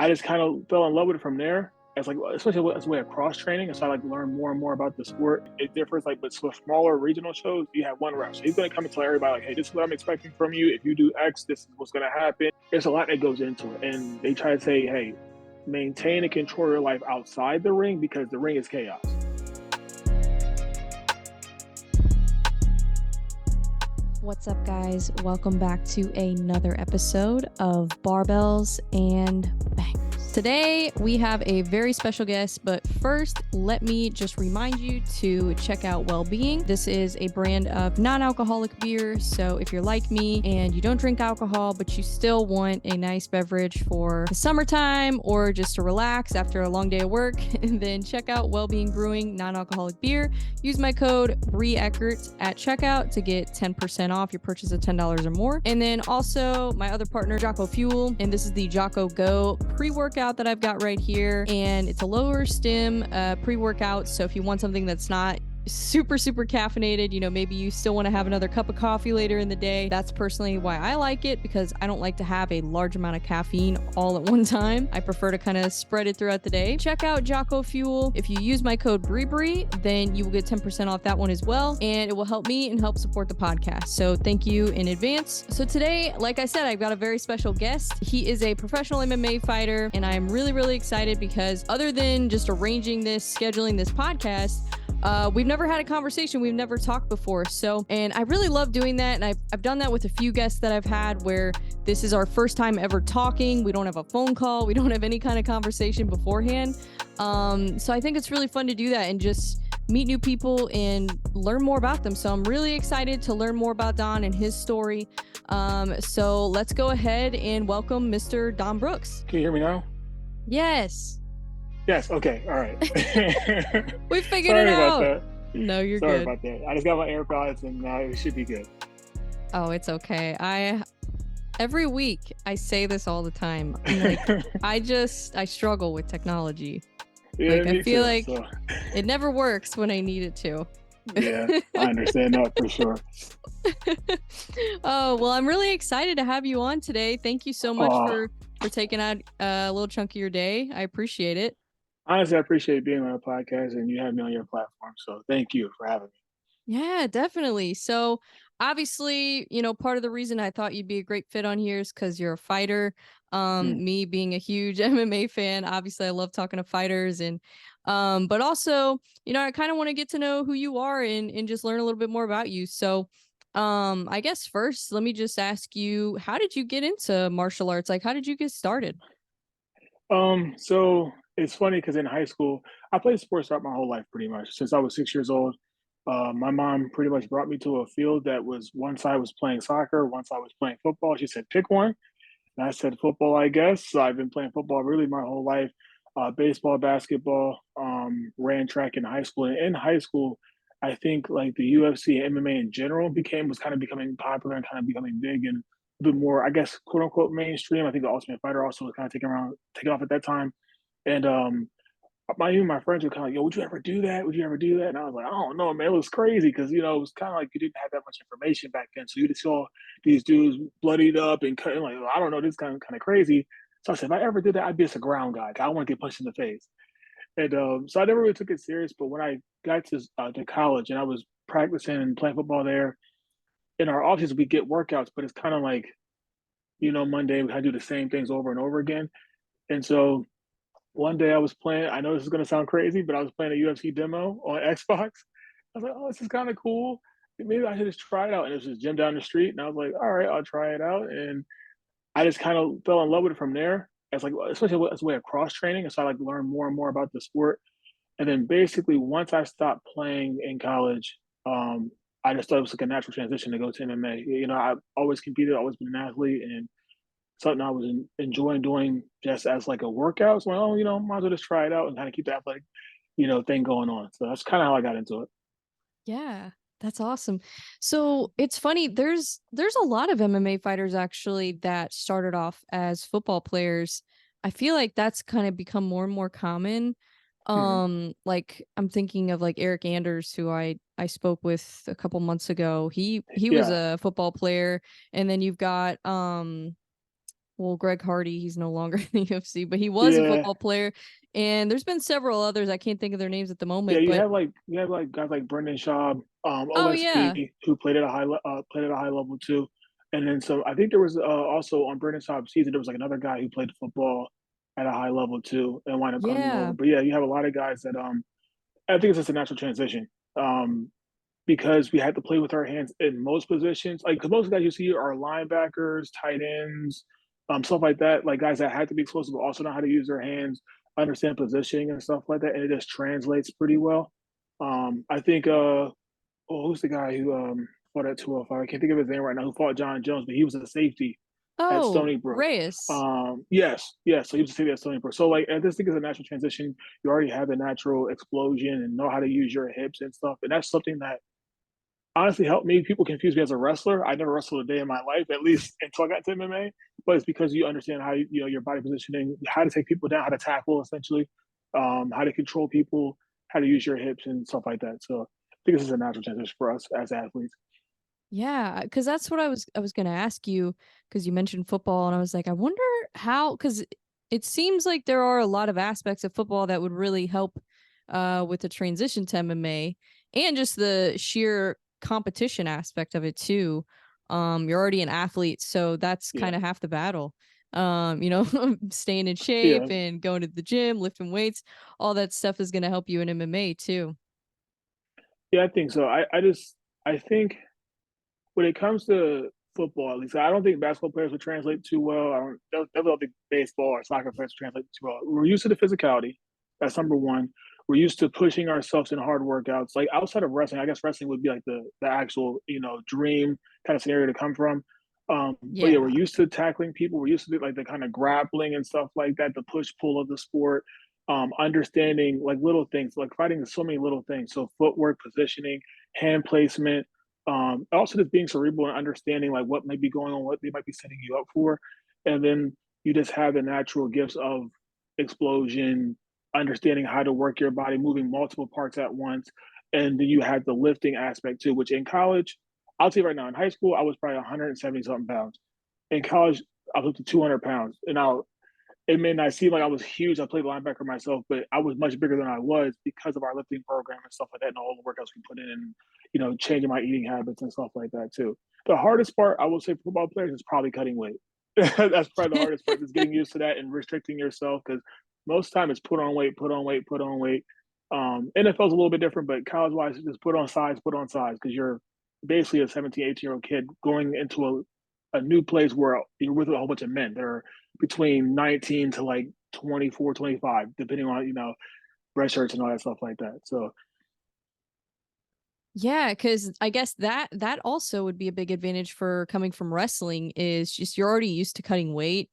I just kind of fell in love with it from there. It's like, especially as a way of cross training. And so I like learn more and more about the sport. It differs, like, but for smaller regional shows, you have one rep. So he's going to come and tell everybody, like, hey, this is what I'm expecting from you. If you do X, this is what's going to happen. There's a lot that goes into it. And they try to say, hey, maintain and control your life outside the ring because the ring is chaos. What's up, guys? Welcome back to another episode of Barbells and Bangs. Today, we have a very special guest, but first, let me just remind you to check out Well-Being. This is a brand of non-alcoholic beer, so if you're like me and you don't drink alcohol, but you still want a nice beverage for the summertime or just to relax after a long day of work, then check out Well-Being Brewing non-alcoholic beer. Use my code BREEECKERT at checkout to get 10% off your purchase of $10 or more. And then also my other partner, Jocko Fuel, and this is the Jocko Go pre-workout that I've got right here, and it's a lower stim pre-workout. So if you want something that's not super caffeinated, you know, maybe you still want to have another cup of coffee later in the day, that's personally why I like it, because I don't like to have a large amount of caffeine all at one time. I prefer to kind of spread it throughout the day. Check out Jocko Fuel. If you use my code BREEBREE, then you will get 10% off that one as well, and it will help me and help support the podcast. So thank you in advance. So today, like I said, I've got a very special guest. He is a professional MMA fighter, and I'm really excited because other than just arranging this, scheduling this podcast, we've never had a conversation. We've never talked before. So, and I really love doing that. And I've done that with a few guests that I've had where this is our first time ever talking. We don't have a phone call. We don't have any kind of conversation beforehand. So I think it's really fun to do that and just meet new people and learn more about them. So I'm really excited to learn more about Don and his story. So let's go ahead and welcome Mr. Don Brooks. Can you hear me now? Yes. Yes. Okay. All right. We figured it out. Sorry about that. No, you're Sorry good. about that. I just got my AirPods and now it should be good. Oh, it's okay. Every week I say this all the time. I'm like, I struggle with technology. Yeah, like I feel too, like so. It never works when I need it to. Yeah, I understand that for sure. Oh, well, I'm really excited to have you on today. Thank you so much for taking out a little chunk of your day. I appreciate it. Honestly, I appreciate being on a podcast and you have me on your platform. So thank you for having me. Yeah, definitely. So obviously, you know, part of the reason I thought you'd be a great fit on here is because you're a fighter. Me being a huge MMA fan, obviously I love talking to fighters, and but also, you know, I kind of want to get to know who you are and just learn a little bit more about you. So I guess first, let me just ask you, how did you get into martial arts? Like, how did you get started? So it's funny because in high school, I played sports throughout my whole life pretty much. Since I was 6 years old, my mom pretty much brought me to a field that was one side was playing soccer, one side was playing football. She said, pick one. And I said, football, I guess. So I've been playing football really my whole life. Baseball, basketball, ran track in high school. And in high school, I think like the UFC and MMA in general was kind of becoming popular and kind of becoming big and a bit more, I guess, quote unquote mainstream. I think the Ultimate Fighter also was kind of taking off at that time. And even my friends were kind of like, yo, would you ever do that? Would you ever do that? And I was like, I don't know, man. It was crazy because, you know, it was kind of like you didn't have that much information back then. So you just saw these dudes bloodied up and cutting, like, I don't know, this kind of crazy. So I said, if I ever did that, I'd be just a ground guy. I don't want to get punched in the face. And so I never really took it serious. But when I got to college and I was practicing and playing football there, in our offices, we get workouts, but it's kind of like, you know, Monday, we had to do the same things over and over again. And so one day I was playing, I know this is going to sound crazy, but I was playing a UFC demo on Xbox. I was like, oh, this is kind of cool. Maybe I should just try it out. And it was just gym down the street. And I was like, all right, I'll try it out. And I just kind of fell in love with it from there. It's like, especially as a way of cross training. And so I like learn more and more about the sport. And then basically once I stopped playing in college, I just thought it was like a natural transition to go to MMA. You know, I've always competed, always been an athlete, and something I was enjoying doing just as like a workout. So, oh, you know, might as well just try it out and kind of keep the athletic, you know, thing going on. So that's kind of how I got into it. Yeah, that's awesome. So it's funny, there's a lot of MMA fighters actually that started off as football players. I feel like that's kind of become more and more common. Hmm. Like I'm thinking of like Eric Anders, who I spoke with a couple months ago. He was Yeah. a football player, and then you've got well, Greg Hardy, he's no longer in the UFC, but he was a Yeah, football player. And there's been several others. I can't think of their names at the yeah. moment, but You have like guys like Brendan Schaub, oh yeah. OSP, who played at a played at a high level too. And then so I think there was also on Brendan Schaub's season there was like another guy who played football at a high level too and wound up coming over. Yeah. But yeah, you have a lot of guys that I think it's just a natural transition. Because we had to play with our hands in most positions. Like, because most guys you see are linebackers, tight ends, stuff like that. Like guys that had to be explosive, but also know how to use their hands, understand positioning and stuff like that, and it just translates pretty well. I think, who's the guy who fought at 205? I can't think of his name right now. Who fought John Jones, but he was a safety at Oh, Stony Brook. Reyes. Yes, yes. So he was a safety at Stony Brook. So like, I just think it's a natural transition. You already have the natural explosion and know how to use your hips and stuff, and that's something that honestly helped me. People confuse me as a wrestler. I never wrestled a day in my life, at least until I got to MMA. But it's because you understand how you know your body positioning, how to take people down, how to tackle, essentially, how to control people, how to use your hips and stuff like that. So I think this is a natural transition for us as athletes. Yeah, because that's what I was gonna ask you because you mentioned football, and I was like, I wonder how because it seems like there are a lot of aspects of football that would really help with the transition to MMA and just the sheer competition aspect of it too. You're already an athlete, so that's Yeah, kind of half the battle. You know, staying in shape yeah, and going to the gym, lifting weights, all that stuff is gonna help you in MMA too. yeah. I think so. I think when it comes to football, at least I don't think basketball players would translate too well. I don't think baseball or soccer players would translate too well. We're used to the physicality. That's number one. We're used to pushing ourselves in hard workouts. Like outside of wrestling, I guess wrestling would be like the actual dream kind of scenario to come from. But yeah, we're Yeah. used to tackling people. We're used to like the kind of grappling and stuff like that, the push pull of the sport. Understanding like little things, like fighting is so many little things. So footwork, positioning, hand placement, also just being cerebral and understanding like what might be going on, what they might be setting you up for, and then you just have the natural gifts of explosion, understanding how to work your body, moving multiple parts at once, and then you have the lifting aspect too. Which in college, I'll tell you right now, in high school I was probably 170 something pounds. In college, I was up to 200 pounds, and now it may not seem like I was huge. I played linebacker myself, but I was much bigger than I was because of our lifting program and stuff like that, and all the workouts we put in, and changing my eating habits and stuff like that too. The hardest part, I will say, for football players is probably cutting weight. That's probably the hardest part, is getting used to that and restricting yourself because most time it's put on weight, put on weight, put on weight. NFL's a little bit different, but college wise, it's just put on size because you're basically a 17, 18-year-old kid going into a new place where you're with a whole bunch of men that are between 19 to like 24, 25, depending on, red shirts and all that stuff like that. So, Yeah, because I guess that also would be a big advantage for coming from wrestling is just you're already used to cutting weight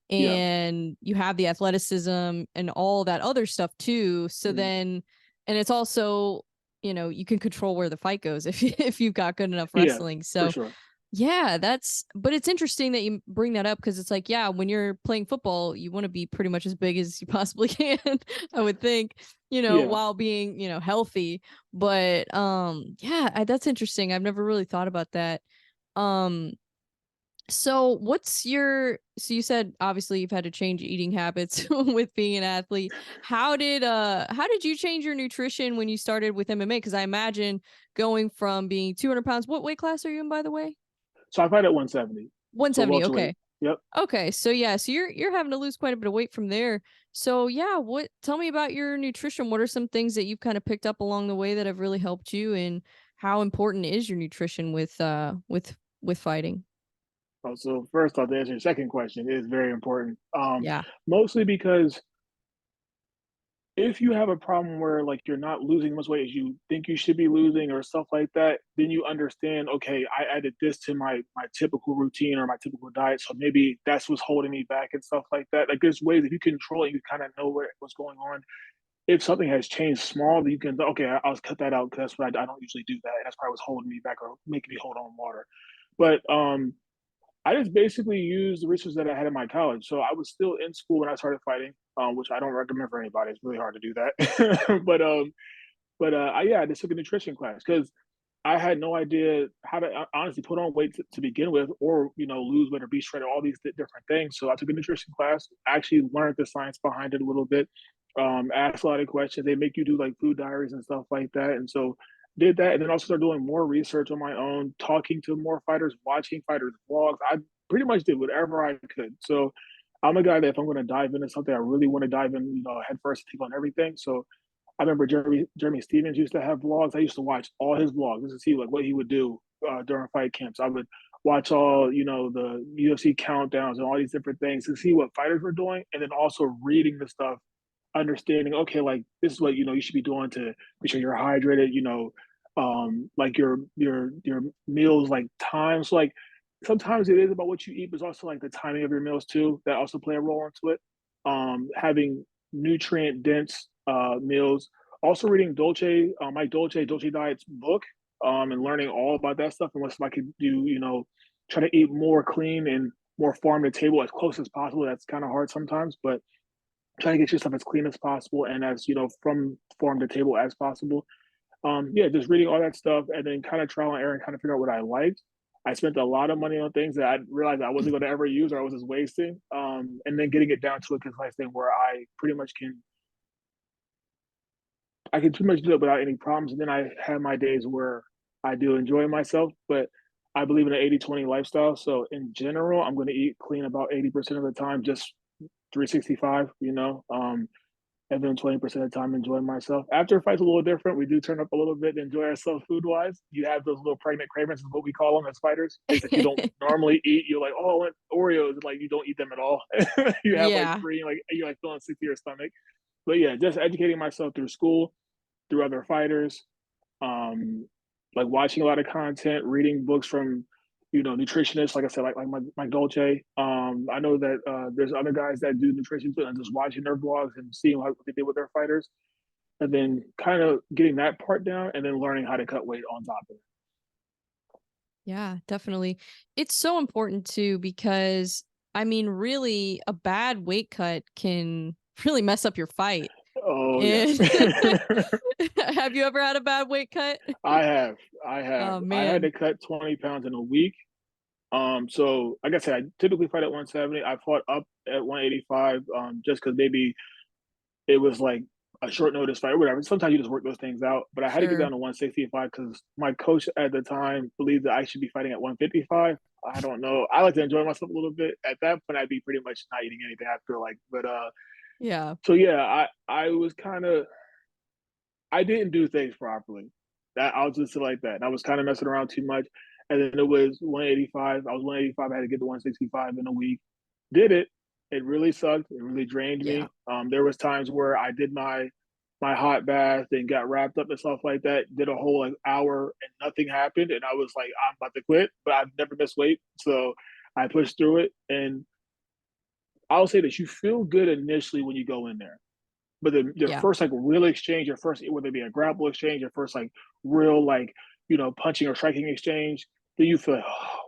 yeah. and you have the athleticism and all that other stuff too. So Mm, then and it's also, you can control where the fight goes if if you've got good enough yeah, wrestling. for So sure. yeah, but it's interesting that you bring that up because it's like, yeah, when you're playing football, you want to be pretty much as big as you possibly can, I would think, Yeah. while being, healthy. But yeah, that's interesting. I've never really thought about that. Um, so so you said obviously you've had to change eating habits with being an athlete. How did you change your nutrition when you started with MMA? Because I imagine going from being 200 pounds, what weight class are you in, by the way? So I fight at 170. So 170, welterweight. okay. Yep. Okay, so yeah, so you're having to lose quite a bit of weight from there. So yeah, what tell me about your nutrition. What are some things that you've kind of picked up along the way that have really helped you and how important is your nutrition with fighting? So first off, to answer your second question, it is very important. Yeah. Mostly because if you have a problem where like you're not losing as much weight as you think you should be losing or stuff like that, then you understand, okay, I added this to my typical routine or my typical diet. So maybe that's what's holding me back and stuff like that. Like there's ways if you control it, you kind of know what's going on. If something has changed small, then you can okay, I'll cut that out because that's what I don't usually do that. And that's probably what's holding me back or making me hold on water. But I just basically used the resources that I had in my college. So I was still in school when I started fighting, which I don't recommend for anybody. It's really hard to do that. But yeah, I just took a nutrition class because I had no idea how to honestly put on weight to begin with, or lose weight or be shredded, all these different things. So I took a nutrition class, actually learned the science behind it a little bit, asked a lot of questions. They make you do like food diaries and stuff like that, and so did that, and then also started doing more research on my own, talking to more fighters, watching fighters vlogs. I pretty much did whatever I could. So I'm a guy that if I'm going to dive into something, I really want to dive in, head first, take on everything. So I remember Jeremy Stevens used to have vlogs. I used to watch all his vlogs just to see like what he would do during fight camps. I would watch all the UFC countdowns and all these different things to see what fighters were doing, and then also reading the stuff, understanding okay, like this is what you should be doing to make sure you're hydrated. Like your meals, like times. Like sometimes it is about what you eat, but it's also like the timing of your meals too that also play a role into it. Having nutrient dense meals. Also reading Mike Dolce Diet's book, and learning all about that stuff and what I could do. Try to eat more clean and more farm to table as close as possible. That's kind of hard sometimes, but try to get yourself as clean as possible and as from farm to table as possible. Yeah, just reading all that stuff and then kind of trial and error and kind of figure out what I liked. I spent a lot of money on things that I realized I wasn't going to ever use or I was just wasting. And then getting it down to a concise thing where I can pretty much do it without any problems. And then I have my days where I do enjoy myself, but I believe in an 80-20 lifestyle. So in general, I'm going to eat clean about 80% of the time, just 365, and then 20% of the time enjoying myself. After a fight's a little different. We do turn up a little bit and enjoy ourselves food wise. You have those little pregnant cravings, is what we call them as fighters. Things that you don't normally eat. You're like, oh, I want Oreos. Like you don't eat them at all. You have like Yeah. three, like you're like feeling sick to your stomach. But yeah, just educating myself through school, through other fighters, um, like watching a lot of content, reading books from nutritionists. Like I said, like my Dolce. I know that there's other guys that do nutrition too, and just watching their blogs and seeing what they did with their fighters, and then kind of getting that part down, and then learning how to cut weight on top of it. Yeah, definitely. It's so important too because I mean, really, a bad weight cut can really mess up your fight. Oh yes. And have you ever had a bad weight cut? I have. I have. Oh I had man. to cut 20 pounds in a week. So like I said, I typically fight at 170. I fought up at 185, just because maybe it was like a short notice fight or whatever. Sometimes you just work those things out. But I had to get Sure. down to 165 because my coach at the time believed that I should be fighting at 155. I don't know. I like to enjoy myself a little bit. At that point, I'd be pretty much not eating anything. I feel like, but Yeah. so yeah, I was kind of I didn't do things properly. That I'll just say like that. And I was kind of messing around too much. And then it was 185. I was 185. I had to get to 165 in a week. Did it. It really sucked. It really drained Yeah. me. There was times where I did my hot bath and got wrapped up and stuff like that. Did a whole like hour and nothing happened. And I was like, I'm about to quit. But I've never missed weight. So I pushed through it. And I'll say this, you feel good initially when you go in there. But the Yeah. first like real exchange, your first whether it be a grapple exchange, your first like real like punching or striking exchange, then you feel like, oh,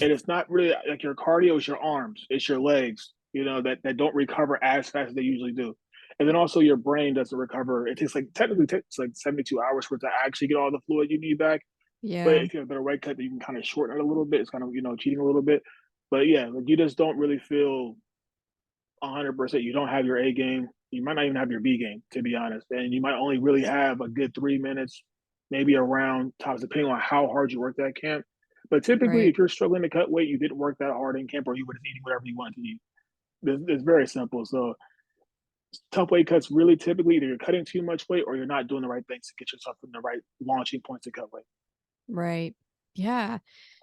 and it's not really like your cardio, it's your arms, it's your legs, that don't recover as fast as they usually do. And then also your brain doesn't recover. It takes like technically takes like 72 hours for it to actually get all the fluid you need back. But Yeah. if you have a better weight cut, then you can kind of shorten it a little bit. It's kind of cheating a little bit. But yeah, like you just don't really feel 100%. You don't have your A game. You might not even have your B game, to be honest. And you might only really have a good 3 minutes, maybe a round tops, depending on how hard you work that camp. But typically, Right. if you're struggling to cut weight, you didn't work that hard in camp, or you were just eating whatever you wanted to eat. It's very simple. So tough weight cuts really typically either you're cutting too much weight or you're not doing the right things to get yourself in the right launching point to cut weight. Right. Yeah.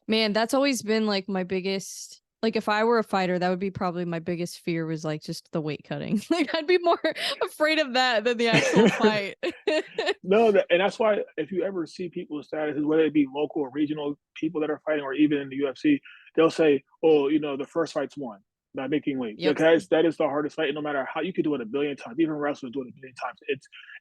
Man, that's always been like my biggest like if I were a fighter, that would be probably my biggest fear was like just the weight cutting. Like I'd be more afraid of that than the actual fight. No, and that's why if you ever see people's statuses, whether it be local or regional people that are fighting, or even in the UFC, they'll say, "Oh, the first fight's won by making weight," Yep. because that is the hardest fight. And no matter how you could do it a billion times, even wrestlers do it a billion times.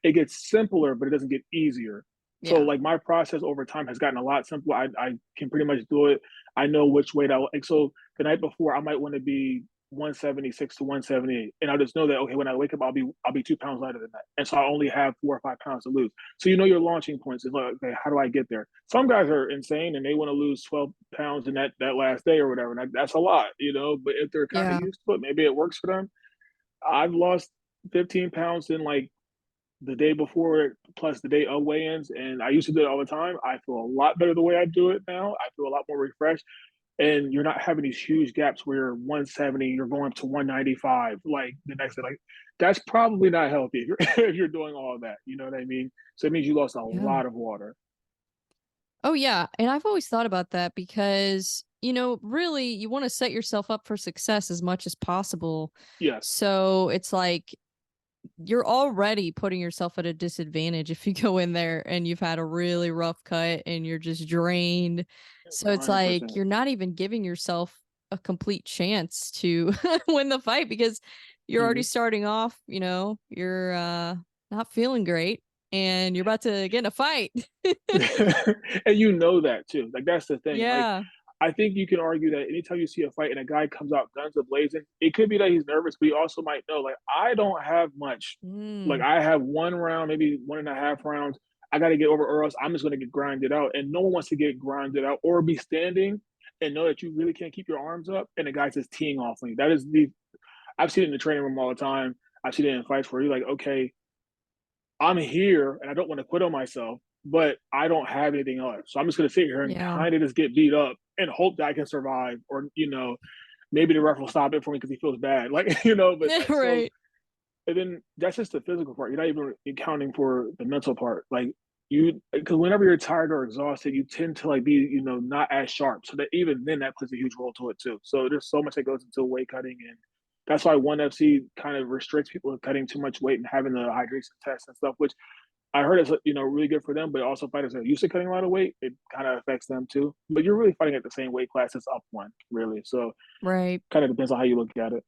It gets simpler, but it doesn't get easier. So Yeah. like my process over time has gotten a lot simpler. I can pretty much do it. I know which weight I like. So the night before, I might want to be 176 to 178, and I just know that okay, when I wake up, I'll be 2 pounds lighter than that, and so I only have 4 or 5 pounds to lose. So you know your launching points is like, okay, how do I get there? Some guys are insane and they want to lose 12 pounds in that last day or whatever. And that's a lot, you know. But if they're kind of Yeah. used to it, maybe it works for them. I've lost 15 pounds in like the day before plus the day of weigh-ins, and I used to do it all the time. I feel a lot better the way I do it now. I feel a lot more refreshed, and you're not having these huge gaps where you're 170, you're going up to 195 like the next day. Like that's probably not healthy if you're, if you're doing all of that. You know what I mean? So it means you lost a Yeah. lot of water. Oh, yeah. And I've always thought about that because, really you want to set yourself up for success as much as possible. Yes, So it's like you're already putting yourself at a disadvantage if you go in there and you've had a really rough cut and you're just drained. So it's like 100%. you're not even giving yourself a complete chance to win the fight because you're already Mhm. starting off, you're not feeling great and you're about to get in a fight. And you know that too. Like that's the thing. Like Yeah. I think you can argue that anytime you see a fight and a guy comes out guns a blazing, it could be that he's nervous, but he also might know like I don't have much. Like Mm, I have 1 round, maybe 1.5 rounds. I got to get over, or else I'm just going to get grinded out. And no one wants to get grinded out or be standing and know that you really can't keep your arms up, and the guy's just teeing off on you. That is the I've seen it in the training room all the time. I've seen it in fights where you're like, okay, I'm here and I don't want to quit on myself, but I don't have anything else. So I'm just going to sit here and yeah. kind of just get beat up and hope that I can survive, or maybe the ref will stop it for me because he feels bad, like But so Right. and then that's just the physical part. You're not even accounting for the mental part. Like you, because whenever you're tired or exhausted, you tend to like be not as sharp. So that even then that plays a huge role to it too. So there's so much that goes into weight cutting, and that's why ONE FC kind of restricts people from cutting too much weight and having the hydration test and stuff, which I heard is really good for them, but also fighters that are used to cutting a lot of weight, it kind of affects them too. But you're really fighting at the same weight class as up one, really. So Right. kind of depends on how you look at it.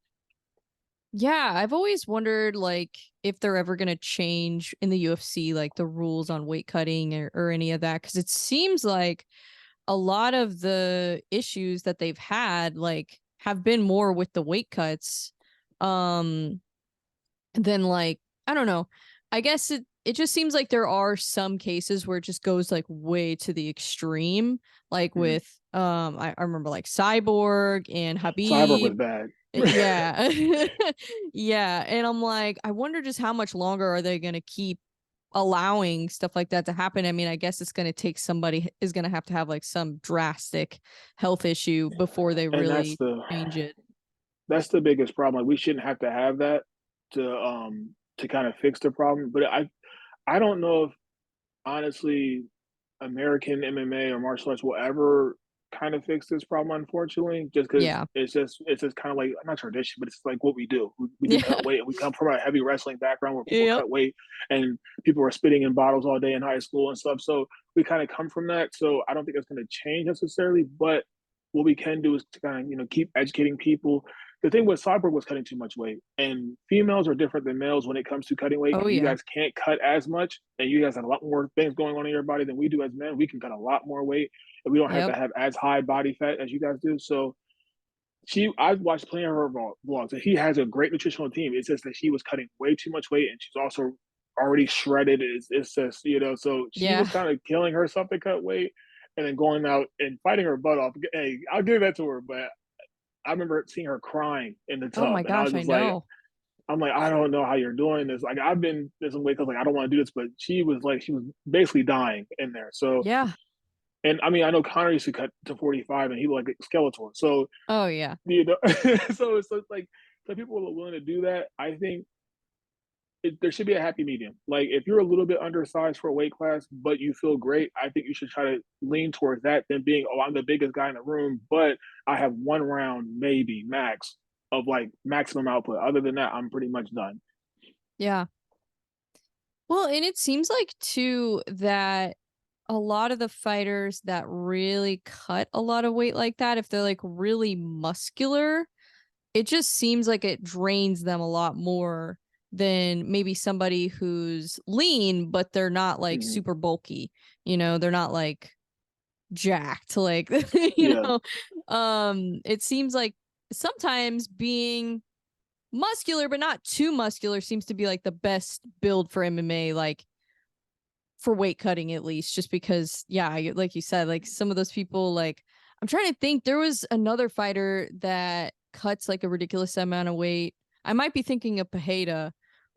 Yeah, I've always wondered like if they're ever gonna change in the UFC like the rules on weight cutting or any of that because it seems like a lot of the issues that they've had like have been more with the weight cuts um than like I don't know. I guess it just seems like there are some cases where it just goes like way to the extreme like Mhm. with I remember like Cyborg and Cyborg was Habib. bad. Yeah. Yeah, and I'm like, I wonder just how much longer are they gonna keep allowing stuff like that to happen? I mean, I guess it's gonna take somebody is gonna have to have like some drastic health issue before they And that's really the change it. that's the biggest problem. Like we shouldn't have to have that to kind of fix the problem. But I don't know if honestly American MMA or martial arts will ever kind of fix this problem, unfortunately, just because Yeah. it's just kind of like not tradition, but it's like what we do. We do Yeah. cut weight, and we come from a heavy wrestling background where people Yep. cut weight and people were spitting in bottles all day in high school and stuff. So we kind of come from that. So I don't think it's going to change necessarily, but what we can do is to kind of keep educating people. The thing with Cyborg was cutting too much weight, and females are different than males when it comes to cutting weight Oh because you yeah. guys can't cut as much, and you guys have a lot more things going on in your body than we do as men. We can cut a lot more weight, and we don't have to Yep. have as high body fat as you guys do. So I've watched plenty of her vlogs, and he has a great nutritional team. It's just that she was cutting way too much weight, and she's also already shredded. It's just so she Yeah. was kind of killing herself to cut weight, and then going out and fighting her butt off. Hey, I'll give that to her, but I remember seeing her crying in the Oh my tub, and I was gosh, I just like, know. I'm like, I don't know how you're doing this. Like, I've been this way because like I don't want to do this, but she was basically dying in there. So, Yeah. and I mean, I know Connor used to cut to 45, and he was like a Skeletor. So, Oh yeah. so it's like some people are willing to do that. I think there should be a happy medium. Like, if you're a little bit undersized for a weight class, but you feel great, I think you should try to lean towards that than being, oh, I'm the biggest guy in the room, but I have 1 round, maybe max, of like maximum output. Other than that, I'm pretty much done. Yeah. Well, and it seems like too that a lot of the fighters that really cut a lot of weight like that, if they're like really muscular, it just seems like it drains them a lot more than maybe somebody who's lean, but they're not like Mhm. super bulky. They're not like jacked, like Yeah. it seems like sometimes being muscular but not too muscular seems to be like the best build for MMA, like for weight cutting at least, just because like you said, like some of those people, like I'm trying to think, there was another fighter that cuts like a ridiculous amount of weight. I might be thinking of Pajeda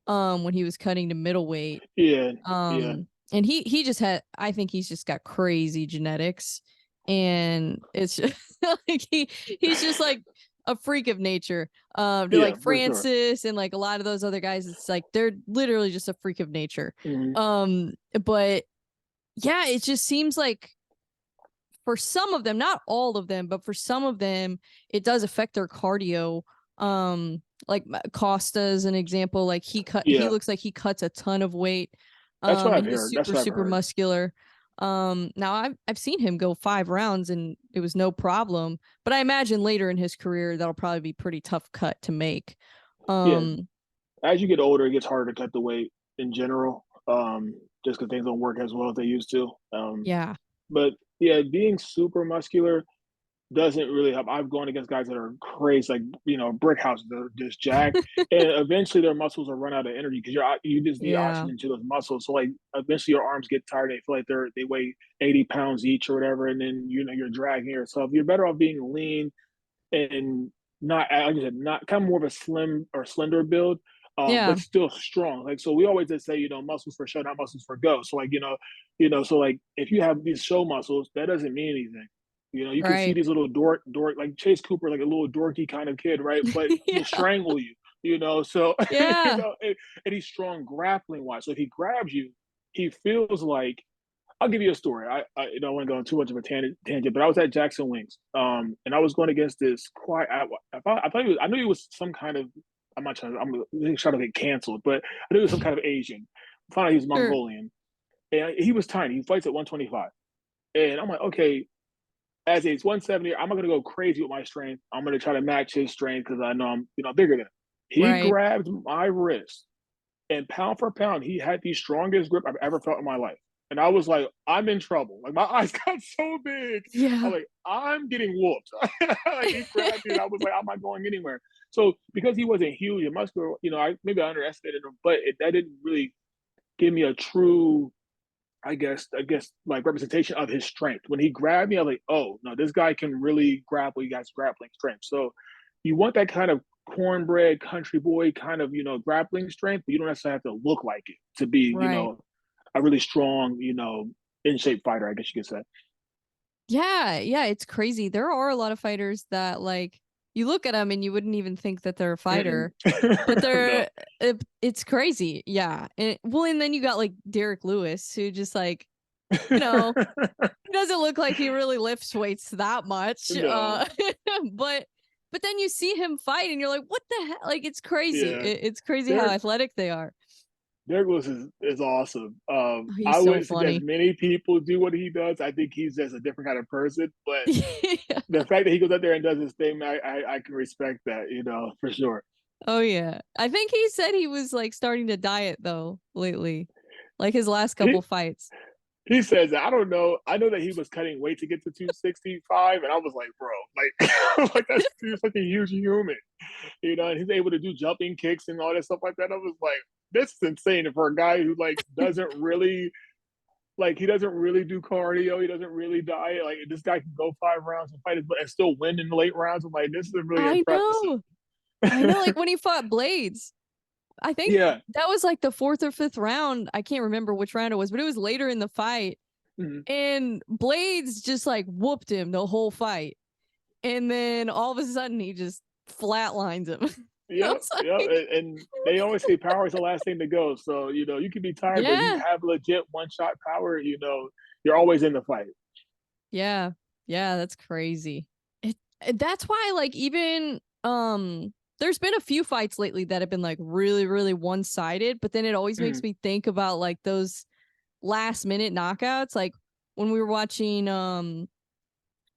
when he was cutting to middleweight. Yeah, yeah, And he just had, I think he's just got crazy genetics, and it's just like he's just like a freak of nature. They're yeah, like for sure. Francis and like a lot of those other guys, it's like they're literally just a freak of nature. Hmm. But yeah, it just seems like for some of them, not all of them, but for some of them, it does affect their cardio. Like Costa is an example. Like he Yeah, looks like he cuts a ton of weight. that's what I've And he's heard. That's super, what I've super heard. muscular. Now I've seen him go 5 rounds and it was no problem. But I imagine later in his career that'll probably be pretty tough cut to make. Yeah, Um, as you get older, it gets harder to cut the weight in general, just because things don't work as well as they used to. yeah, But yeah, being super muscular doesn't really help. I've gone against guys that are crazy, like brick houses that are just jacked, and eventually their muscles will run out of energy because you just need yeah, oxygen to those muscles. So like eventually your arms get tired. They feel like they weigh 80 pounds each or whatever, and then you're dragging yourself. You're better off being lean and not, like I said, not kind of more of a slim or slender build, yeah. but still strong. Like so, we always just say muscles for show, not muscles for go. So like so like if you have these show muscles, that doesn't mean anything. You can see Right. these little dork like Chase Cooper, like a little dorky kind of kid, right? But he'll Yeah, strangle you. So yeah, and he's strong grappling wise. So if he grabs you, he feels like I'll give you a story. I don't want to go on too much of a tangent, but I was at Jackson Wings, and I was going against this quite. I thought he was. I knew he was some kind of. I'm not trying. I'm trying to get canceled, but I knew he was some kind of Asian. I found out he was sure. Mongolian, and he was tiny. He fights at 125, and I'm like, okay. As he's 170, I'm not going to go crazy with my strength. I'm going to try to match his strength because I know I'm bigger than him. He Right. grabbed my wrist, and pound for pound, he had the strongest grip I've ever felt in my life. And I was like, I'm in trouble. Like my eyes got so big. I'm Yeah. like, I'm getting whooped. Like he grabbed me, and I was like, I'm not going anywhere. So because he wasn't huge and muscular, I underestimated him, but that didn't really give me a true, I guess like representation of his strength. When he grabbed me, I was like, oh no, this guy can really grapple. He got grappling strength. So you want that kind of cornbread country boy kind of grappling strength, but you don't necessarily have to look like it to be Right. a really strong in shape fighter, I guess you could say. Yeah, yeah, it's crazy. There are a lot of fighters that like you look at them and you wouldn't even think that they're a Mm-mm. fighter, but No. it's crazy. Yeah. And then you got like Derek Lewis who just like, you know, he doesn't look like he really lifts weights that much. No. But then you see him fight and you're like, what the hell? Like it's crazy. Yeah. It's crazy how Derek athletic they are. Derek Lewis is awesome. Oh, I he's so wouldn't suggest funny. many people do what he does. I think he's just a different kind of person. But Yeah. the fact that he goes out there and does his thing, I can respect that, for sure. Oh yeah. I think he said he was like starting to diet though lately. Like his last couple He fights. he says that. I don't know. I know that he was cutting weight to get to 265, and I was like, bro, like, like that's he's like a huge human, and he's able to do jumping kicks and all that stuff like that. I was like, this is insane for a guy who he doesn't really do cardio. He doesn't really diet. Like this guy can go 5 rounds and fight and still win in the late rounds. I'm like, this is really I impressive. know. I know, like when he fought Blades. I think Yeah. that was like the fourth or fifth round. I can't remember which round it was, but it was later in the fight. Mhm. And Blades just like whooped him the whole fight. And then all of a sudden he just flatlines him. I Yep, was yep, like, and they always say power is the last thing to go. So you can be tired, but if you yeah, have legit one shot power, you're always in the fight. yeah, yeah, that's crazy. That's why like even there's been a few fights lately that have been like really, really one-sided, but then it always makes Mhm, me think about like those last minute knockouts. Like when we were watching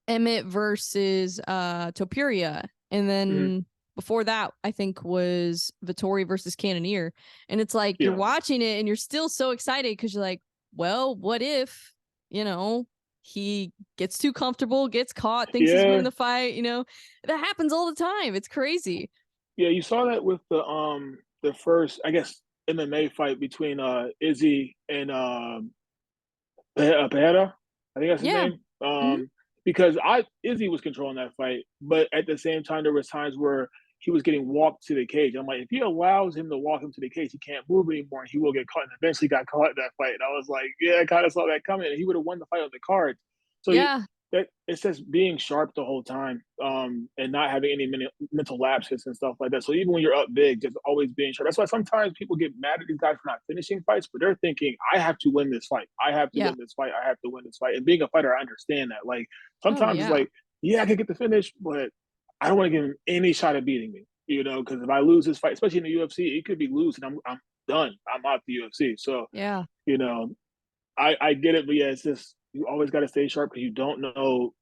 Emmett versus Topuria, and mhm, then before that I think was Vittori versus Cannonier. And it's like you're yeah, watching it and you're still so excited because you're like, well, what if, you know, he gets too comfortable, gets caught, thinks he's winning Yeah, the fight, that happens all the time. It's crazy. yeah, you saw that with the first, I guess, MMA fight between Izzy and Pereira, I think that's his Yeah. name. Hmm. Because I Izzy was controlling that fight, but at the same time, there was times where he was getting walked to the cage. I'm like, if he allows him to walk him to the cage, he can't move anymore, and he will get caught. And eventually, got caught in that fight. And I was like, yeah, I kind of saw that coming, and he would have won the fight on the cards. So Yeah. that it's just being sharp the whole time, and not having any mental lapses and stuff like that. So even when you're up big, just always being sharp. That's why sometimes people get mad at these guys for not finishing fights, but they're thinking, I have to win this fight. I have to Yeah. win this fight. I have to win this fight. And being a fighter, I understand that. Like Oh, sometimes it's yeah. like, yeah, I can get the finish, but I don't want to give him any shot at beating me. Because if I lose this fight, especially in the UFC, it could be lose, and I'm done. I'm out the UFC. So Yeah. you know, I get it, but yeah, it's just you always got to stay sharp because you don't know,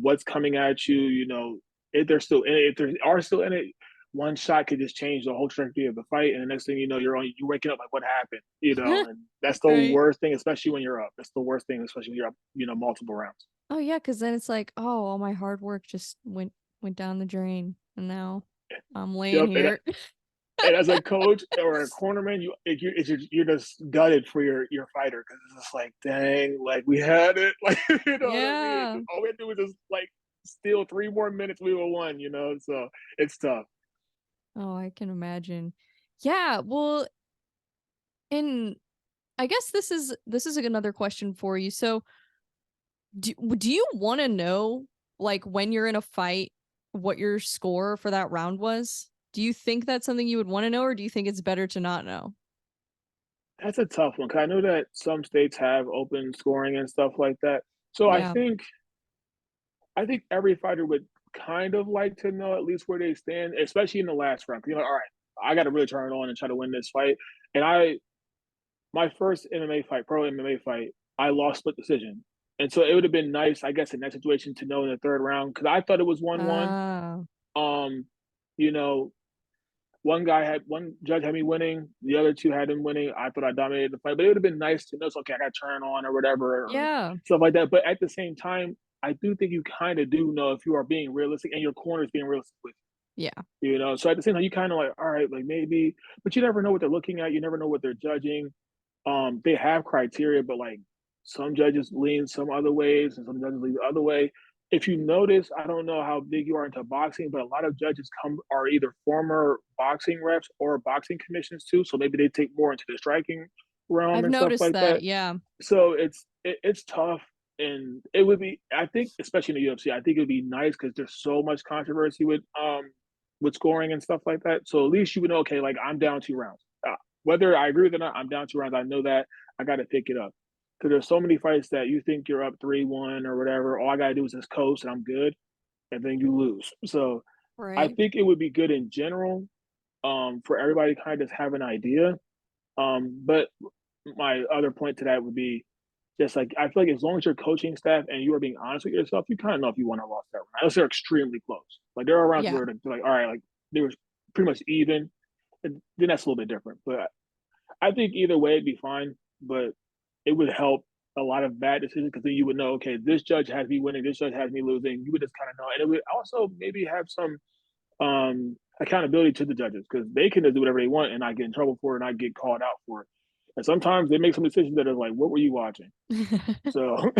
what's coming at you. If they're still in it, if they are still in it, one shot could just change the whole trajectory of the fight, and the next thing you know, you're waking up like, what happened? And that's the Right. worst thing, especially when you're up. That's the worst thing, especially when you're up, multiple rounds. Oh, yeah, because then it's like, oh, all my hard work just went down the drain, and now I'm laying Yep, here. and as a coach or a cornerman, you're just gutted for your fighter because it's just like, dang, like we had it, like you know what I mean. Yeah. All we had to do was just like steal 3 more minutes, we were won. So it's tough. Oh, I can imagine. Yeah, well, and I guess this is another question for you. So, do you want to know, like, when you're in a fight, what your score for that round was? Do you think that's something you would want to know, or do you think it's better to not know? That's a tough one because I know that some states have open scoring and stuff like that. So I Yeah. think I think every fighter would kind of like to know at least where they stand, especially in the last round. 'Cause all right, I got to really turn it on and try to win this fight. And my first MMA fight, pro MMA fight, I lost split decision. And so it would have been nice, I guess, in that situation to know in the third round because I thought it was 1-1. Ah. Um, you know, one judge had me winning, the other two had him winning. I thought I dominated the fight, but it would have been nice to know, so, okay, I got to turn on or whatever, or Yeah. stuff like that. But at the same time, I do think you kind of do know if you are being realistic and your corner is being realistic with Yeah. So at the same time, you kind of like, all right, like maybe, but you never know what they're looking at. You never know what they're judging. They have criteria, but like some judges lean some other ways and some judges lean the other way. If you notice, I don't know how big you are into boxing, but a lot of judges are either former boxing reps or boxing commissions too. So maybe they take more into the striking realm I've and stuff noticed like that. that. Yeah. So it's tough, and it would be. I think, especially in the UFC, I think it would be nice because there's so much controversy with scoring and stuff like that. So at least you would know, okay, like I'm down 2 rounds. Whether I agree with it or not, I'm down 2 rounds. I know that I got to pick it up because there's so many fights that you think you're up 3-1 or whatever. All I got to do is just coast and I'm good, and then you lose. So I Right. think it would be good in general, for everybody to kind of have an idea. But my other point to that would be just like I feel like as long as your coaching staff and you are being honest with yourself, you kind of know if you won or lost that round. Unless they're extremely close. Like there are rounds Yeah. where they're like, all right, like they were pretty much even. And then that's a little bit different. But I think either way it'd be fine. But it would help a lot of bad decisions because then you would know, okay, this judge has me winning, this judge has me losing. You would just kind of know, and it would also maybe have some accountability to the judges because they can just do whatever they want and not get in trouble for it and not get called out for it. And sometimes they make some decisions that are like, what were you watching? So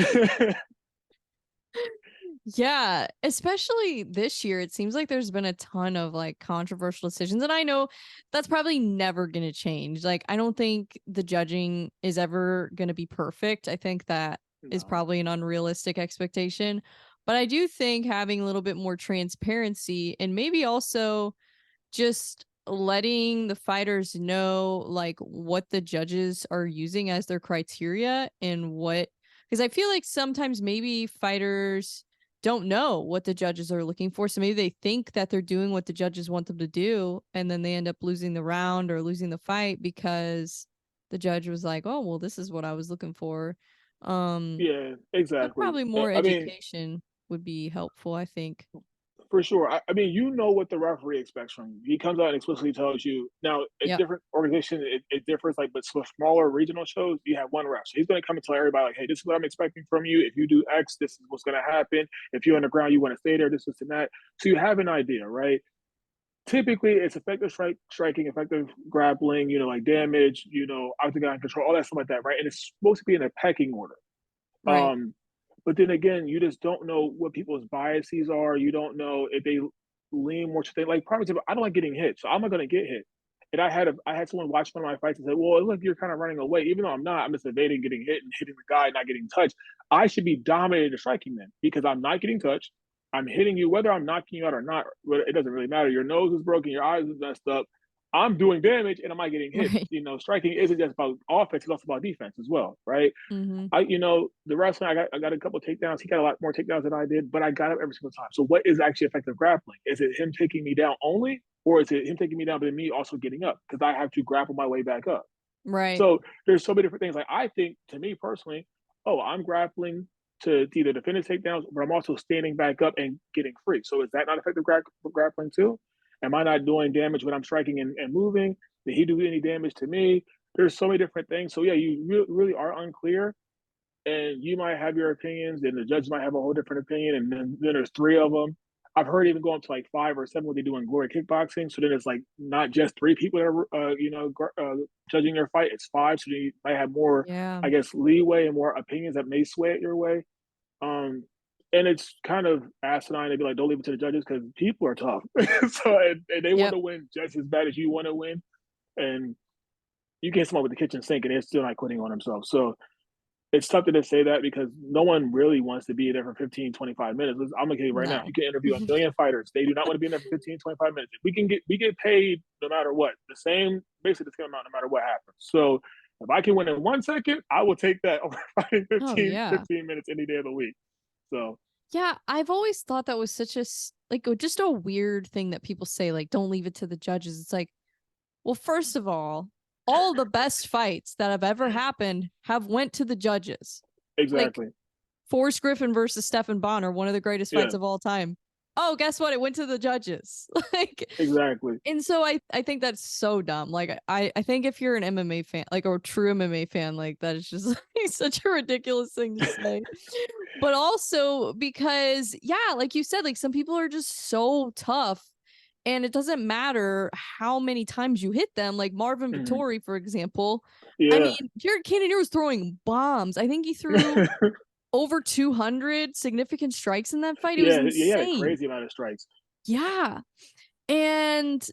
Yeah, especially this year, it seems like there's been a ton of like controversial decisions. And I know that's probably never going to change. Like, I don't think the judging is ever going to be perfect. I think that is no. probably an unrealistic expectation. But I do think having a little bit more transparency and maybe also just letting the fighters know like what the judges are using as their criteria and what, because I feel like sometimes maybe fighters don't know what the judges are looking for, so maybe they think that they're doing what the judges want them to do and then they end up losing the round or losing the fight because the judge was like, oh well, this is what I was looking for. um Yeah, so exactly. probably more I mean, education would be helpful, I think. For sure. I mean, you know what the referee expects from you. He comes out and explicitly tells you. Now, at Yep. different organizations, it differs. Like, but for smaller regional shows, you have one ref. So he's going to come and tell everybody, like, "Hey, this is what I'm expecting from you. If you do X, this is what's going to happen. If you're on the ground, you want to stay there. This and that." So you have an idea, right? Typically, it's effective striking, effective grappling. Like damage. Octagon control, all that stuff like that, right? And it's supposed to be in a pecking order. Right. Um, but then again, you just don't know what people's biases are. You don't know if they lean more to things. Like, prime example, I don't like getting hit, so I'm not going to get hit. And I had someone watch one of my fights and say, "Well, look, you're kind of running away," even though I'm not. I'm just evading getting hit and hitting the guy, not getting touched. I should be dominating the striking then because I'm not getting touched. I'm hitting you, whether I'm knocking you out or not. It doesn't really matter. Your nose is broken, your eyes is messed up. I'm doing damage and I'm not getting hit. Right. Striking isn't just about offense; it's also about defense as well, right? Mhm. The wrestling, I got a couple takedowns. He got a lot more takedowns than I did, but I got up every single time. So what is actually effective grappling? Is it him taking me down only, or is it him taking me down, but then me also getting up? Because I have to grapple my way back up. Right. So there's so many different things. Like, I think, to me personally, oh, I'm grappling to either defend his takedowns, but I'm also standing back up and getting free. So is that not effective grappling too? Am I not doing damage when I'm striking and moving? Did he do any damage to me? There's so many different things. So yeah, you really are unclear, and you might have your opinions, and the judge might have a whole different opinion, and then there's three of them. I've heard even going to like five or seven what they do in glory kickboxing. So then it's like not just three people that are judging your fight; it's five. So you might have more, Yeah. I guess, leeway and more opinions that may sway it your way. Um, and it's kind of asinine to be like, "Don't leave it to the judges," because people are tough. And they want Yep. to win just as bad as you want to win, and you get someone with the kitchen sink, and they're still not quitting on themselves. So it's tough to just say that because no one really wants to be there for 15, 25 minutes. I'm gonna tell you right now, No. you can interview a million fighters. They do not want to be in there for 15, 25 minutes. We get paid no matter what. Basically the same amount no matter what happens. So if I can win in 1 second, I will take that over fighting Oh 15, yeah. 15 minutes any day of the week. So Yeah, I've always thought that was such a just a weird thing that people say, like, don't leave it to the judges. It's like, well, first of all the best fights that have ever happened have went to the judges. Like, exactly. Forrest Griffin versus Stephen Bonner, one of the greatest fights Yeah, of all time. Oh, guess what? It went to the judges. Like, exactly. and so I think that's so dumb. Like, I think if you're an MMA fan, like a true MMA fan, like that is just like, such a ridiculous thing to say. But also because, yeah, like you said, like some people are just so tough and it doesn't matter how many times you hit them. Like Marvin Mhm. Vittori, for example. I mean, Yeah. Jared Cannonier was throwing bombs. I think he threw over 200 significant strikes in that fight. It was Yeah, he had a insane. crazy amount of strikes. Yeah. And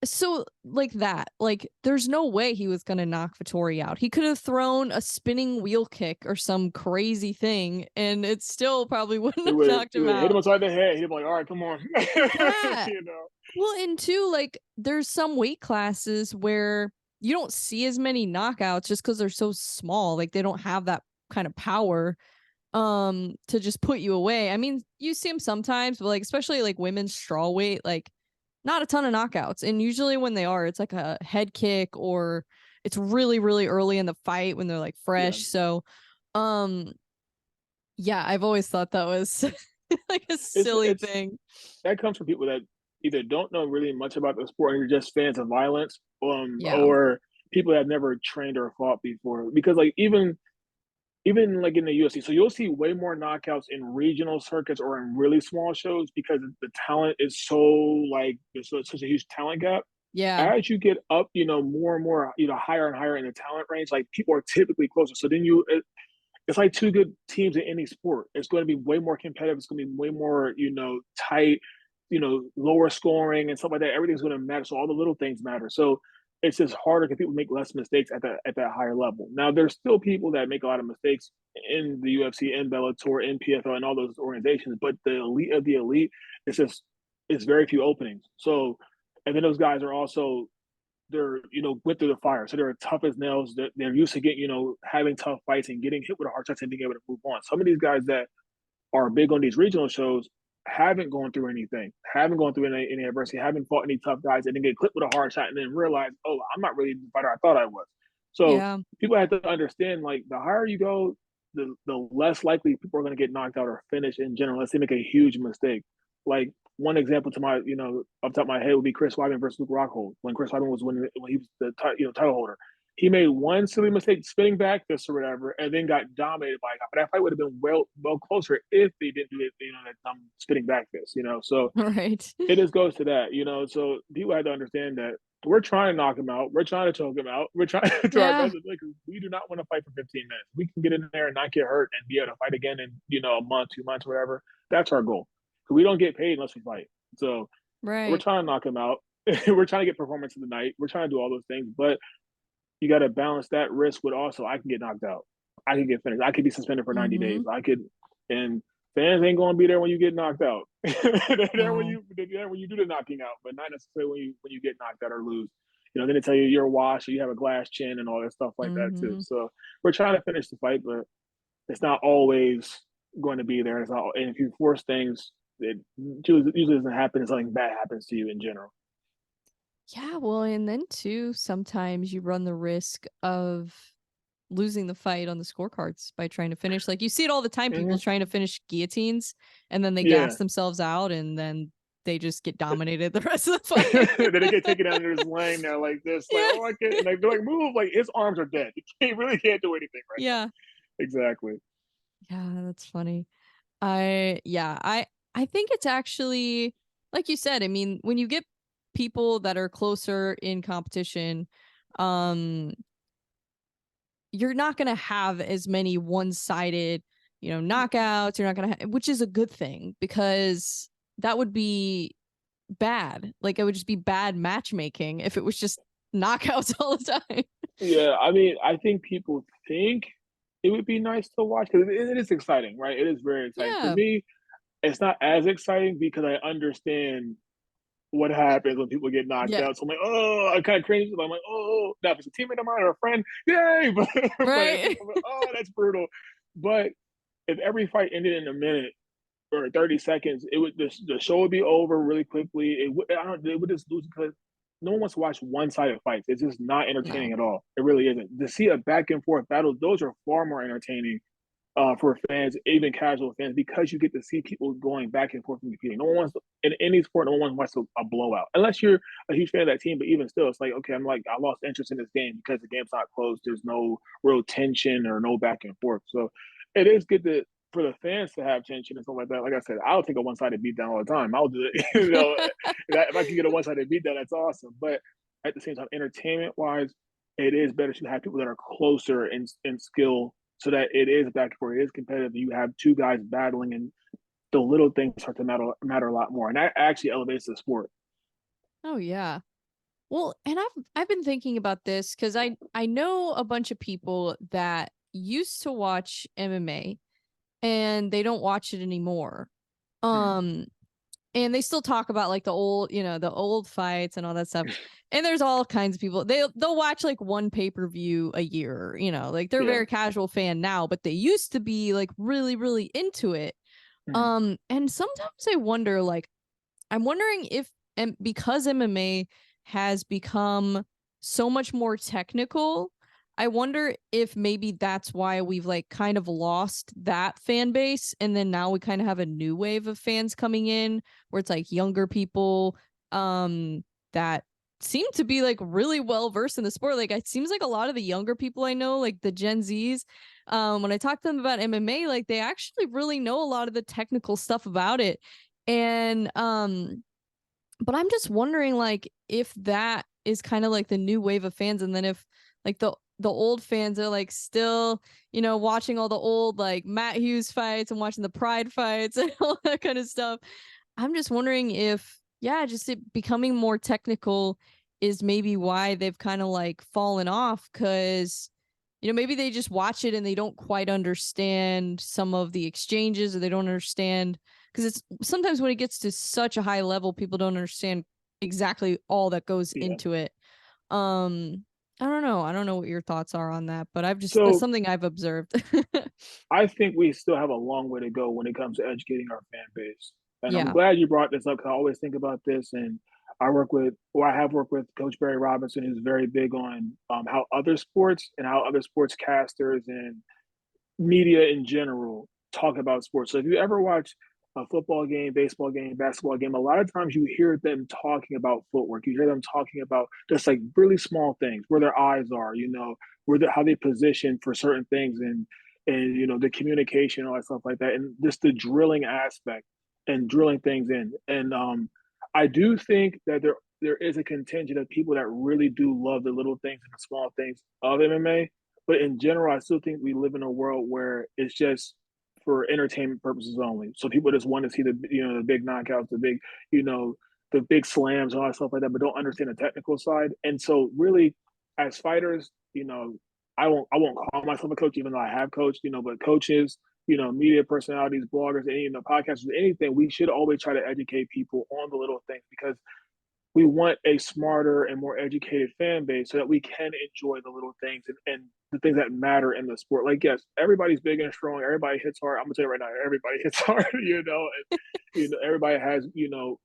so like that, like there's no way he was gonna knock Vittori out. He could have thrown a spinning wheel kick or some crazy thing, and it still probably wouldn't It have would knocked it him would hit him out. upside the head. He'd be like, "All right, come on." Yeah. you know? Well, and two, like there's some weight classes where you don't see as many knockouts just because they're so small. Like they don't have that kind of power to just put you away. I mean, you see them sometimes, but like especially like women's straw weight, like not a ton of knockouts. And usually when they are, it's like a head kick or it's really, really early in the fight when they're like Yeah. fresh. So um yeah, I've always thought that was like a silly It's thing. that comes from people that either don't know really much about the sport and you're just fans of violence, Yeah. or people that have never trained or fought before. Because like even like in the UFC, so you'll see way more knockouts in regional circuits or in really small shows because the talent is so like there's such a huge talent gap. Yeah. As you get up, more and more, higher and higher in the talent range, like people are typically closer. So then it's like two good teams in any sport. It's going to be way more competitive. It's going to be way more, tight, lower scoring and stuff like that. Everything's going to matter. So all the little things matter. So it's just harder because people make less mistakes at that higher level. Now there's still people that make a lot of mistakes in the UFC, in Bellator, in PFL, and all those organizations. But the elite of the elite, it's very few openings. So, and then those guys are also they're went through the fire, so they're tough as nails. They're used to getting having tough fights and getting hit with a hard shots and being able to move on. Some of these guys that are big on these regional shows haven't gone through anything, haven't gone through any adversity, haven't fought any tough guys, and then get clipped with a hard shot and then realize, oh, I'm not really the fighter I thought I was. So Yeah. people have to understand, like the higher you go, the less likely people are going to get knocked out or finish in general, unless they make a huge mistake. Like one example to my, up top of my head would be Chris Weidman versus Luke Rockhold when Chris Weidman was when he was the title holder. He made one silly mistake spinning back this or whatever, and then got dominated by a guy. But that fight would have been well closer if they didn't do it, that spinning back fist, So Right. it just goes to that, So people have to understand that we're trying to knock him out. We're trying to choke him out. We're trying to do our Yeah. best because we do not want to fight for 15 minutes. We can get in there and not get hurt and be able to fight again in, a month, 2 months, whatever. That's our goal. We don't get paid unless we fight. So we're Right. trying to knock him out. We're trying to get performance of the night. We're trying to do all those things, but you got to balance that risk with also I can get knocked out. I can get finished. I could be suspended for 90 Mm-hmm. days. And fans ain't going to be there when you get knocked out. They're there when No. you do the knocking out, but not necessarily when you get knocked out or lose. Then they tell you you're washed or you have a glass chin and all that stuff like that too. Mm-hmm. So we're trying to finish the fight, but it's not always going to be there. And if you force things, it usually doesn't happen. Something bad happens to you in general. Yeah, well, and then too, sometimes you run the risk of losing the fight on the scorecards by trying to finish. Like you see it all the time, people Mm-hmm. trying to finish guillotines and then they Yeah. gas themselves out and then they just get dominated the rest of the fight. Then they get taken down and they're just laying there like this, like, Yeah. oh, I can't. And like, they're like, move. Like, his arms are dead. He really can't do anything right now. Yeah. Exactly. Yeah, that's funny. I think it's actually like you said, I mean, when you get people that are closer in competition, um you're not going to have as many one-sided, knockouts. You're not going to which is a good thing because that would be bad. Like it would just be bad matchmaking if it was just knockouts all the time. Yeah, I mean, I think people think it would be nice to watch because it is exciting, right? It is very exciting. For Yeah. me, it's not as exciting because I understand what happens when people get knocked Yeah. out. So I'm like, oh, I kind of cringe. I'm like, oh, now if it's a teammate of mine or a friend, yay! But if Right. it's, I'm like, oh, that's brutal. But if every fight ended in a minute or 30 seconds, the show would be over really quickly. It would just lose because no one wants to watch one-sided fights. It's just not entertaining No. at all. It really isn't. To see a back and forth battle, those are far more entertaining for fans, even casual fans, because you get to see people going back and forth and competing. No one wants to, in any sport, no one wants a blowout, unless you're a huge fan of that team. But even still, it's like, okay, I lost interest in this game because the game's not close. There's no real tension or no back and forth. So it is good for the fans to have tension and stuff like that. Like I said, I'll take a one-sided beatdown all the time. I'll do it. If I can get a one-sided beatdown, that's awesome. But at the same time, entertainment-wise, it is better to have people that are closer in skill so that it is back and forth, it is competitive. You have two guys battling, and the little things start to matter a lot more, and that actually elevates the sport. Oh yeah. Well, and I've been thinking about this because I know a bunch of people that used to watch MMA and they don't watch it anymore. Mm. Um and they still talk about like the old fights and all that stuff. And there's all kinds of people. They'll watch like one pay-per-view a year, like they're a Yeah. very casual fan now, but they used to be like really, really into it. Mm. And sometimes I wonder, like, I'm wondering if and because MMA has become so much more technical, I wonder if maybe that's why we've like kind of lost that fan base and then now we kind of have a new wave of fans coming in where it's like younger people that seem to be like really well versed in the sport. Like it seems like a lot of the younger people I know, like the Gen Zs, when I talk to them about MMA, like they actually really know a lot of the technical stuff about it. And but I'm just wondering, like, if that is kind of like the new wave of fans, and then if like the old fans are like still, watching all the old like Matt Hughes fights and watching the Pride fights and all that kind of stuff. I'm just wondering if, yeah, just it becoming more technical is maybe why they've kind of like fallen off because maybe they just watch it and they don't quite understand some of the exchanges or they don't understand because it's sometimes when it gets to such a high level, people don't understand exactly all that goes Yeah. into it. I don't know. I don't know what your thoughts are on that, but that's So something I've observed. I think we still have a long way to go when it comes to educating our fan base. And I'm Yeah. glad you brought this up because I always think about this. And I have worked with Coach Barry Robinson, who's very big on how other sports and how other sportscasters and media in general talk about sports. So if you ever watch a football game, baseball game, basketball game, a lot of times you hear them talking about footwork. You hear them talking about just like really small things, where their eyes are, how they position for certain things, and the communication, all that stuff like that, and just the drilling aspect and drilling things in. And I do think that there is a contingent of people that really do love the little things and the small things of MMA. But in general, I still think we live in a world where it's just for entertainment purposes only. So people just want to see the big knockouts, you know the big slams, all that stuff like that, but don't understand the technical side. And so really, as fighters, I won't call myself a coach, even though I have coached, but coaches, media personalities, bloggers, any podcasters, anything, we should always try to educate people on the little things, because we want a smarter and more educated fan base so that we can enjoy the little things, and the things that matter in the sport. Like, yes, everybody's big and strong. Everybody hits hard. I'm gonna tell you right now, everybody hits hard, and everybody has,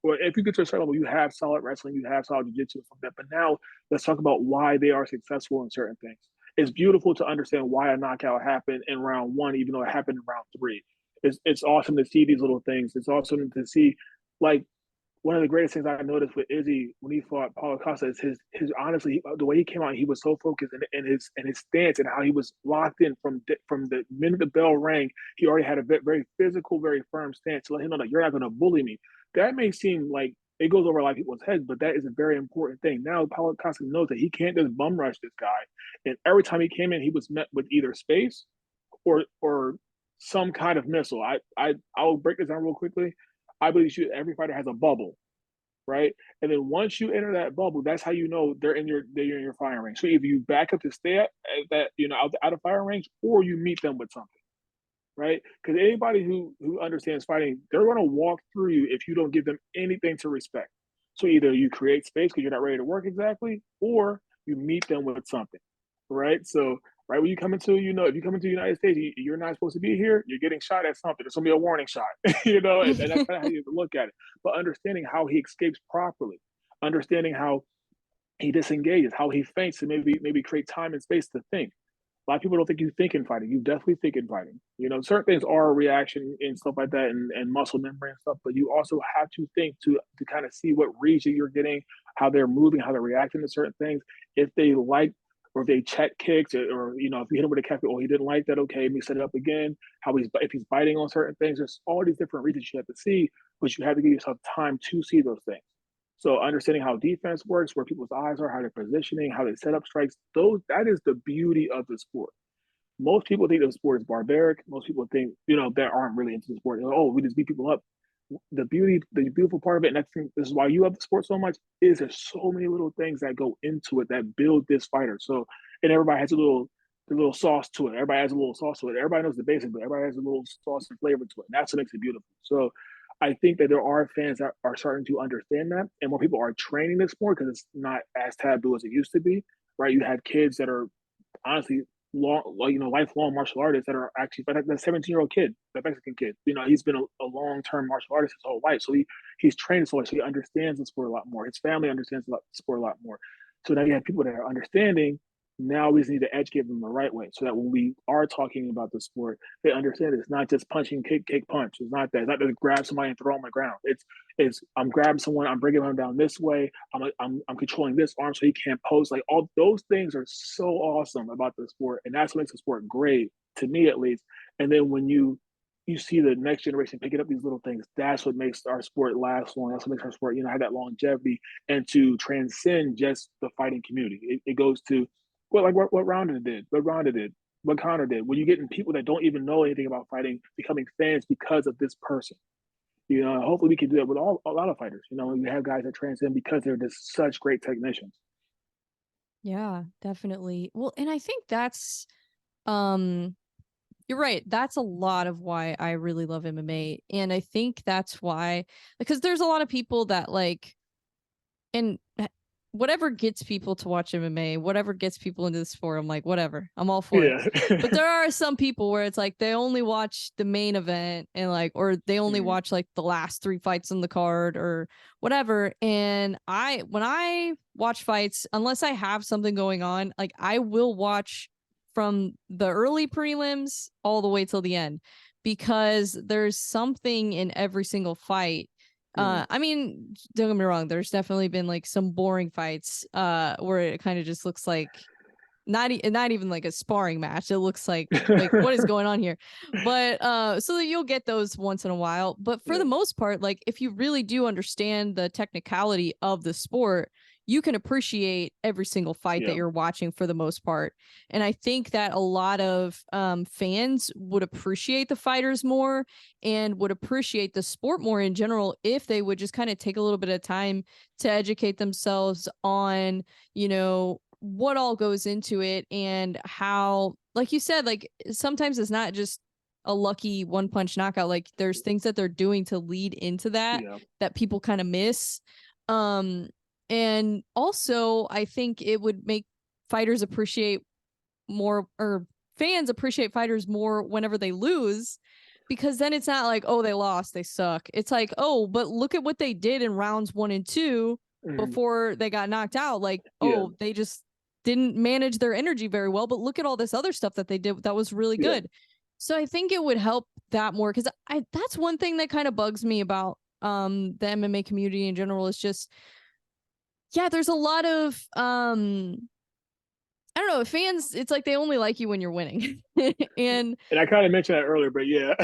or if you get to a certain level, you have solid wrestling, you have solid jiu-jitsu and stuff like that. But now let's talk about why they are successful in certain things. It's beautiful to understand why a knockout happened in round one, even though it happened in round three. It's awesome to see these little things. It's awesome to see, like, one of the greatest things I noticed with Izzy when he fought Paulo Costa is his honestly, the way he came out, he was so focused, and his stance and how he was locked in from the minute the bell rang. He already had a very physical, very firm stance to let him know that you're not going to bully me. That may seem like it goes over a lot of people's heads, but that is a very important thing. Now Paulo Costa knows that he can't just bum rush this guy, and every time he came in, he was met with either space or some kind of missile. I'll break this down real quickly. I believe every fighter has a bubble, right? And then once you enter that bubble, that's how you know they're in your firing range. So either you back up to stay at that, out of firing range, or you meet them with something, right? Because anybody who understands fighting, they're going to walk through you if you don't give them anything to respect. So either you create space because you're not ready to work exactly, or you meet them with something, right? So right when you come into, if you come into the United States, you're not supposed to be here, you're getting shot at something. There's going to be a warning shot, and that's kind of how you look at it. But understanding how he escapes properly, understanding how he disengages, how he feints to maybe create time and space to think. A lot of people don't think you think in fighting. You definitely think in fighting. Certain things are a reaction and stuff like that, and muscle memory and stuff, but you also have to think to kind of see what region you're getting, how they're moving, how they're reacting to certain things. If they like, or if they check kicks, or if you hit him with a calf, he didn't like that. Okay, let me set it up again. If he's biting on certain things, there's all these different regions you have to see, but you have to give yourself time to see those things. So understanding how defense works, where people's eyes are, how they're positioning, how they set up strikes, that is the beauty of the sport. Most people think the sport is barbaric. Most people think, that aren't really into the sport. Like, oh, we just beat people up. The beautiful part of it, and I think this is why you love the sport so much, is there's so many little things that go into it that build this fighter. So, and everybody has a little sauce to it. Everybody has a little sauce to it. Everybody knows the basics, but everybody has a little sauce and flavor to it. And that's what makes it beautiful. So I think that there are fans that are starting to understand that, and more people are training this sport because it's not as taboo as it used to be, right? You have kids that are honestly lifelong martial artists that are actually, but that 17-year-old kid, that Mexican kid, he's been a long-term martial artist his whole life. So he's trained so much, so he understands the sport a lot more. His family understands the sport a lot more. So now you have people that are understanding. Now we just need to educate them the right way, so that when we are talking about the sport, they understand it's not just punching, kick, punch. It's not that. It's not to grab somebody and throw them on the ground. It's I'm grabbing someone, I'm bringing them down this way. I'm controlling this arm so he can't pose. Like, all those things are so awesome about the sport, and that's what makes the sport great, to me at least. And then when you see the next generation picking up these little things, that's what makes our sport last long. That's what makes our sport, have that longevity, and to transcend just the fighting community. It goes to what Ronda did, what Connor did. When you get in people that don't even know anything about fighting becoming fans because of this person, hopefully we can do that with a lot of fighters. We have guys that transcend because they're just such great technicians. Yeah, definitely. Well, and I think that's you're right. That's a lot of why I really love MMA. And I think that's why, because there's a lot of people that and whatever gets people to watch MMA, whatever gets people into the sport, I'm like, whatever, I'm all for it. But there are some people where it's like they only watch the main event, and or they only watch the last 3 fights on the card or whatever. And when I watch fights, unless I have something going on, I will watch from the early prelims all the way till the end, because there's something in every single fight. Mm. I mean, don't get me wrong, there's definitely been like some boring fights where it kind of just looks like not even like a sparring match. It looks like what is going on here? But so that you'll get those once in a while. But for the Yeah, most part, like if you really do understand the technicality of the sport, you can appreciate every single fight that yeah, you're watching for the most part. And I think that a lot of fans would appreciate the fighters more and would appreciate the sport more in general if they would just kind of take a little bit of time to educate themselves on, what all goes into it and how, like you said, like sometimes it's not just a lucky one punch knockout. Like there's things that they're doing to lead into that yeah. that people kind of miss. um and also I think it would make fighters appreciate more, or fans appreciate fighters more whenever they lose, because then it's not like, oh, they lost, they suck. It's like, oh, but look at what they did in rounds 1 and 2 Mhm. before they got knocked out. Like, Yeah, oh, they just didn't manage their energy very well, but look at all this other stuff that they did that was really yeah. good. So I think it would help that more, because I that's one thing that kind of bugs me about the MMA community in general is just, yeah, there's a lot of I don't know, fans, it's like they only like you when you're winning. And And I kinda mentioned that earlier, but yeah.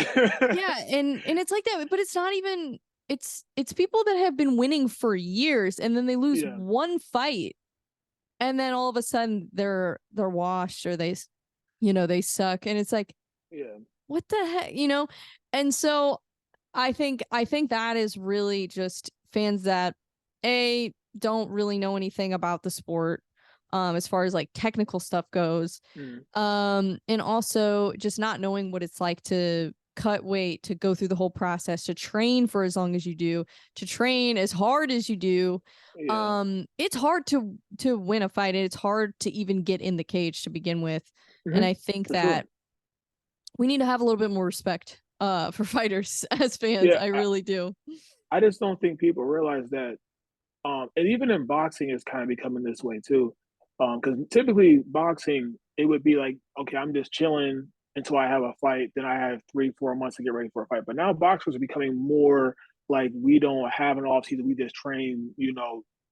yeah, and it's like that, but it's not even, it's people that have been winning for years and then they lose Yeah, one fight and then all of a sudden they're washed, or they suck, and it's like, yeah. what the heck? And so I think that is really just fans that a don't really know anything about the sport as far as like technical stuff goes, Mm. and also just not knowing what it's like to cut weight, to go through the whole process, to train for as long as you do, to train as hard as you do. Yeah. It's hard to win a fight, and it's hard to even get in the cage to begin with. And Mhm. I think For sure. that we need to have a little bit more respect for fighters as fans. Yeah, I really do. I just don't think people realize that, and even in boxing, it's kinda becoming this way too. Because typically boxing, it would be like, "Okay, I'm just chilling until I have a fight, then I have 3, 4 months to get ready for a fight." But now boxers are becoming more like, we don't have an off season, we just train,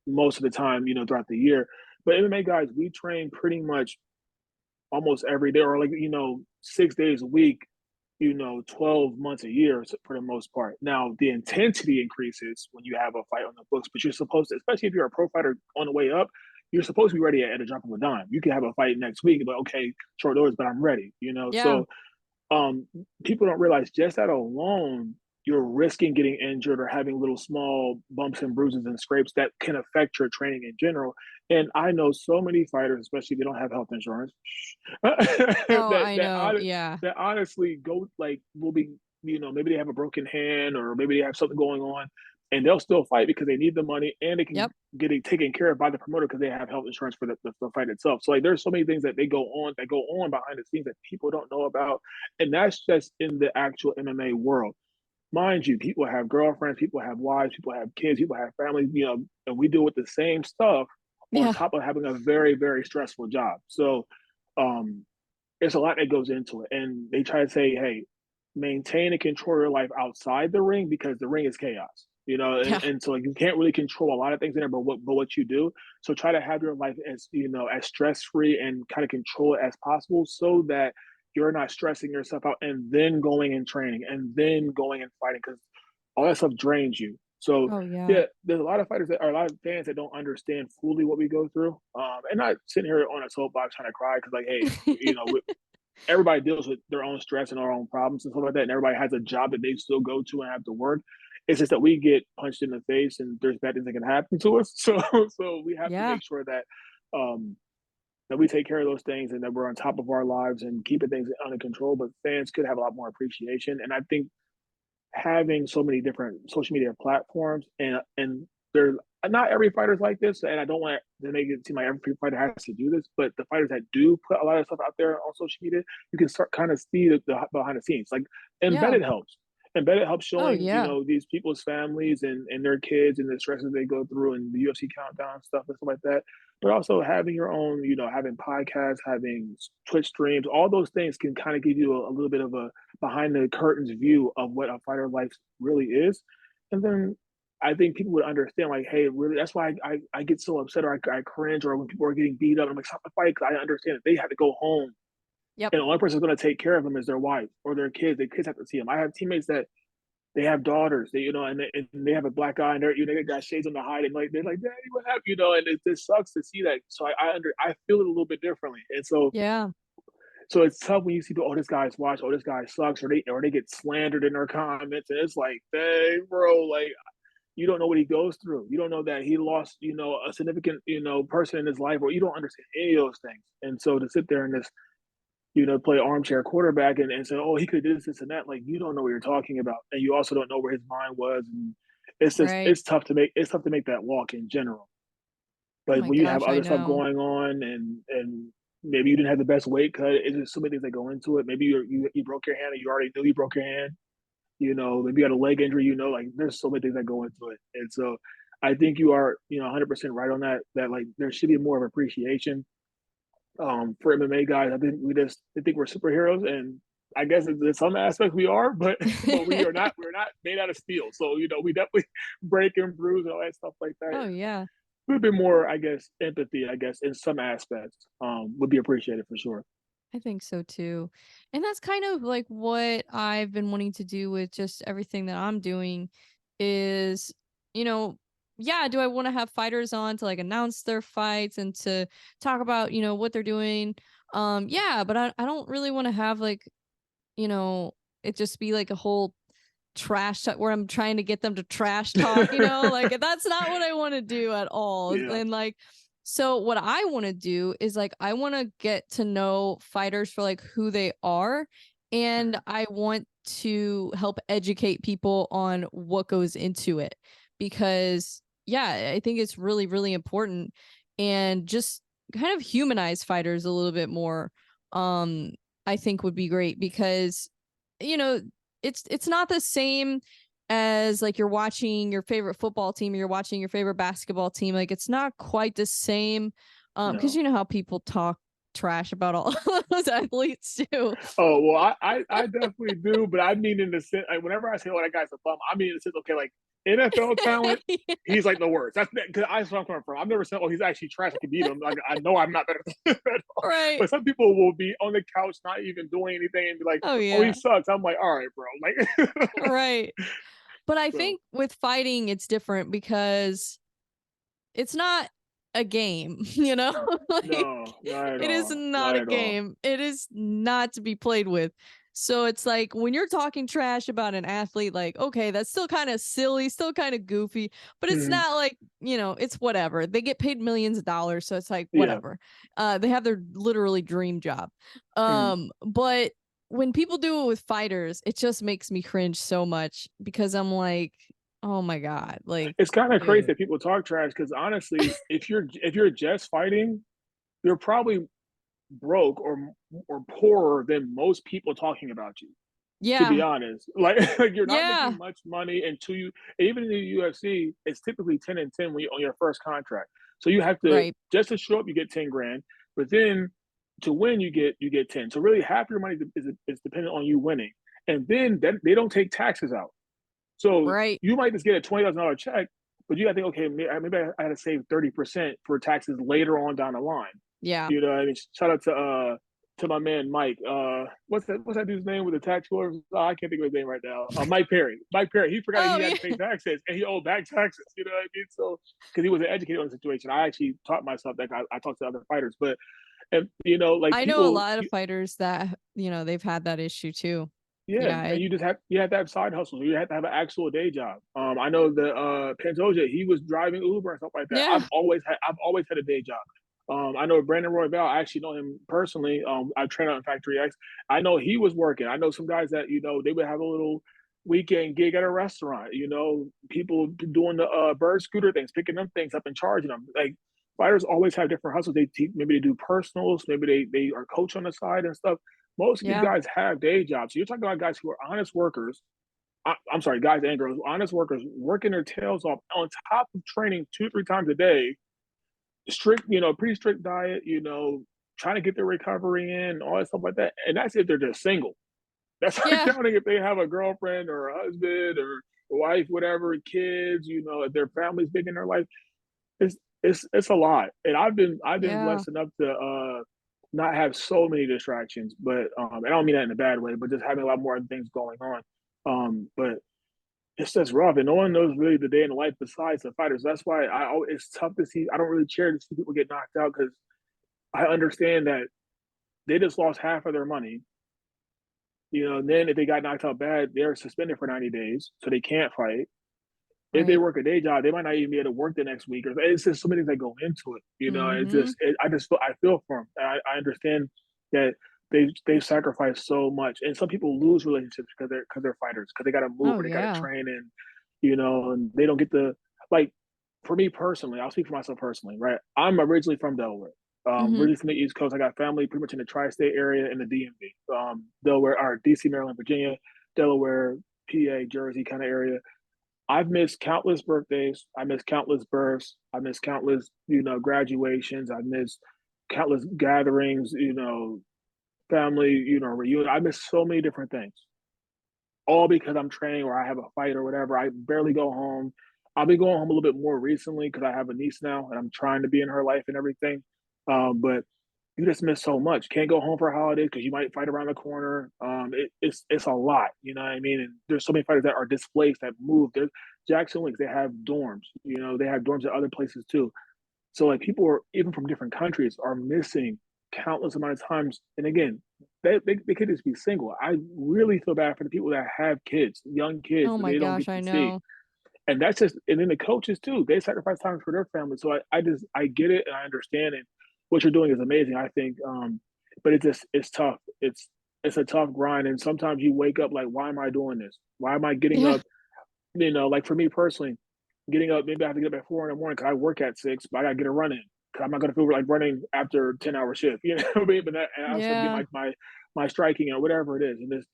most of the time, throughout the year. But MMA guys, we train pretty much almost every day, or like, 6 days a week, 12 months a year for the most part. Now, the intensity increases when you have a fight on the books, but you're supposed to, especially if you're a pro fighter on the way up, you're supposed to be ready at a drop of a dime. You can have a fight next week, but okay, short notice, but I'm ready. Yeah. So um, people don't realize just that alone, you're risking getting injured or having little small bumps and bruises and scrapes that can affect your training in general. And I know so many fighters, especially if they don't have health insurance, Oh, that I that know. hon- Yeah. that honestly go like will be, maybe they have a broken hand or maybe they have something going on, and they'll still fight because they need the money and they can Yep. get it taken care of by the promoter because they have health insurance for the fight itself. So like there's so many things that go on behind the scenes that people don't know about, and that's just in the actual MMA world. Mind you, people have girlfriends, people have wives, people have kids, people have families, and we deal with the same stuff on Yeah. top of having a very, very stressful job. So um, there's a lot that goes into it. And they try to say, hey, maintain and control your life outside the ring because the ring is chaos. Yeah. And so like you can't really control a lot of things in there, but what you do. So try to have your life as stress free and kind of control it as possible, so that you're not stressing yourself out and then going and training and then going and fighting, because all that stuff drains you. So Oh, yeah. yeah, there's a lot of fighters that are a lot of fans that don't understand fully what we go through. And not sitting here on a soapbox trying to cry because like, hey, everybody deals with their own stress and their own problems and stuff like that, and everybody has a job that they still go to and have to work. It's just that we get punched in the face and there's bad things that can happen to us. So we have to Yeah. make sure um, that we take care of those things and that we're on top of our lives and keeping things under control. But fans could have a lot more appreciation, and I think having so many different social media platforms, and there's not every fighter's like this, and I don't want to make it seem like every fighter has to do this, but the fighters that do put a lot of stuff out there on social media, you can start kind of see the behind the scenes. Like Yeah. embedded helps. Embedded helps Oh, showing, yeah. these people's families and their kids and the stresses they go through and the UFC countdown stuff and stuff like that. But also having your own, having podcasts, having Twitch streams, all those things can kind of give you a little bit of a behind the curtains view of what a fighter life really is. And then I think people would understand, like, hey, really, that's why I get so upset or I cringe or when people are getting beat up. I'm like, stop the fight because I understand that they have to go home Yep. and the only person who's going to take care of them is their wife or their kids. Their kids have to see them. I have teammates that they have daughters, and they have a black eye, and they got shades on the hide, and like they're like, "Daddy, what happened?" And it just sucks to see that. So I feel it a little bit differently, and Yeah. so it's tough when you see people, oh, this guy's watched, oh, this guy sucks, or they get slandered in their comments, and it's like, dang, bro, like you don't know what he goes through. You don't know that he lost, a significant, person in his life, or you don't understand any of those things. And so to sit there and just play armchair quarterback and say, oh, he could do this and that. Like you don't know what you're talking about. And you also don't know where his mind was. And Right. it's tough to make that walk in general. Oh But my when you have gosh, I other stuff know. going on and maybe you didn't have the best weight cut, it's just so many things that go into it. Maybe you broke your hand and you already knew you broke your hand. Maybe you got a leg injury, like there's so many things that go into it. And so I think you are, 100% right on that like there should be more of appreciation for MMA guys. I think we're superheroes, and I guess in some aspects we are, but but we are not. We're not made out of steel. So we definitely break and bruise and all that stuff like that. Oh yeah. A little bit more, I guess, empathy. I guess in some aspects would be appreciated for sure. I think so too. And that's kind of like what I've been wanting to do with just everything that I'm doing is, you know, yeah, do I want to have fighters on to like announce their fights and to talk about, what they're doing? Yeah, but I don't really want to have like, you know, it just be like a whole trash talk where I'm trying to get them to trash talk, like that's not what I want to do at all. Yeah. And like, so what I want to do is like, I want to get to know fighters for like who they are. And I want to help educate people on what goes into it because, yeah, I think it's really, really important and just kind of humanize fighters a little bit more. Um, I think would be great because, you know, it's not the same as like you're watching your favorite football team or you're watching your favorite basketball team. Like it's not quite the same because No. you know how people talk trash about all those athletes too. Oh well, I definitely do, but I mean in the sense, like, whenever I say, "Oh, that guy's a bum," I mean in the sense, okay, like NFL talent, he's like the worst. That's where I'm coming from. I've never said, "Oh, he's actually trash. I can beat him." Like I know I'm not better than him at all. Right. But some people will be on the couch, not even doing anything, and be like, Oh "Oh, he yeah. sucks." I'm like, "All right, bro." Like, Right. But I so think with fighting it's different because it's not a game, like no, not at it is all, not not a at all. game. It is not to be played with. So it's like when you're talking trash about an athlete, like, okay, that's still kind of silly, still kind of goofy, but it's Mhm. not like, it's whatever. They get paid millions of dollars, so it's like Yeah. whatever. They have their literally dream job. Mhm. But when people do it with fighters, it just makes me cringe so much because I'm like, oh my God, like, It's kind of crazy dude. that people talk trash because honestly, if you're just fighting, you're probably broke or poorer than most people talking about you. To be Yeah. honest, like you're not making Yeah. much money until you even in the UFC, it's typically 10 and 10 when you on your first contract. So you have to Right. just to show up, you get 10 grand, but then to win, you get 10. So really, half your money is dependent on you winning, and then they don't take taxes out. So Right. you might just get a $20,000 check, but you got to think, okay, maybe I had to save 30% for taxes later on down the line. Yeah. You know, I mean, shout out to my man Mike. What's that dude's name with the tax lawyers? Oh, I can't think of his name right now. Mike Perry. Mike Perry. He forgot that Oh he had yeah. to pay taxes and he owed back taxes. You know what I mean? So because he was an educated on the situation, I actually taught myself that. I talked to other fighters, but and like I know a people, lot of fighters that, they've had that issue too. yeah, Yeah, and you have to have side hustles. You have to have an actual day job. I know the Pantoja, he was driving Uber and stuff like that. yeah, I've always had a day job. I know Brandon Royval, I actually know him personally. I train out in Factory X. I know he was working. I know some guys that they would have a little weekend gig at a restaurant. People doing the bird scooter things, picking them things up and charging them. Like fighters always have different hustles. Maybe they do personals, maybe they are coach on the side and stuff. Most of these yeah, guys have day jobs. So you're talking about guys who are honest workers. I'm sorry, guys and girls, honest workers working their tails off on top of training 2 or 3 times a day, strict, pretty strict diet, trying to get their recovery in, all that stuff like that. And that's if they're just single. That's Yeah. recounting if they have a girlfriend or a husband or a wife, whatever, kids, if their family's big in their life. It's a lot. And I've been Yeah. blessed enough to not have so many distractions, but and I don't mean that in a bad way, but just having a lot more other things going on. But it's just rough, and no one knows really the day in the life besides the fighters. That's why it's tough to see. I don't really cheer to see people get knocked out because I understand that they just lost half of their money. And then if they got knocked out bad, they're suspended for 90 days, so they can't fight. If they Right. work a day job, they might not even be able to work the next week. Or it's just so many things that go into it. Mm-hmm. I feel for them. I understand that they sacrifice so much, and some people lose relationships because they're fighters because they got to move Oh or they got to yeah. train, and and they don't get the like. For me personally, I'll speak for myself personally, right? I'm originally from Delaware. Mm-hmm. Originally from the East Coast. I got family pretty much in the tri-state area in the DMV, Delaware, or DC, Maryland, Virginia, Delaware, PA, Jersey kind of area. I've missed countless birthdays. I missed countless births. I missed countless, graduations. I missed countless gatherings, family, reunion. I missed so many different things, all because I'm training or I have a fight or whatever. I barely go home. I'll be going home a little bit more recently because I have a niece now and I'm trying to be in her life and everything. But you just miss so much. Can't go home for a holiday because you might fight around the corner. It's a lot, you know what I mean? And there's so many fighters that are displaced that move. There's Jackson Links, they have dorms. They have dorms at other places too. So like people are even from different countries are missing countless amount of times. And again, they could just be single. I really feel bad for the people that have kids, young kids Oh that my they don't gosh, get I to see. know. And that's just, and then the coaches too, they sacrifice time for their family. So I get it and I understand it. What you're doing is amazing, I think. But it's tough. It's a tough grind. And sometimes you wake up like, why am I doing this? Why am I getting Yeah. up? Like for me personally, getting up, maybe I have to get up at 4 in the morning because I work at 6, but I gotta get a run in. Cause I'm not gonna feel like running after 10-hour shift, what I mean? And I also get Yeah. my striking or whatever it is. And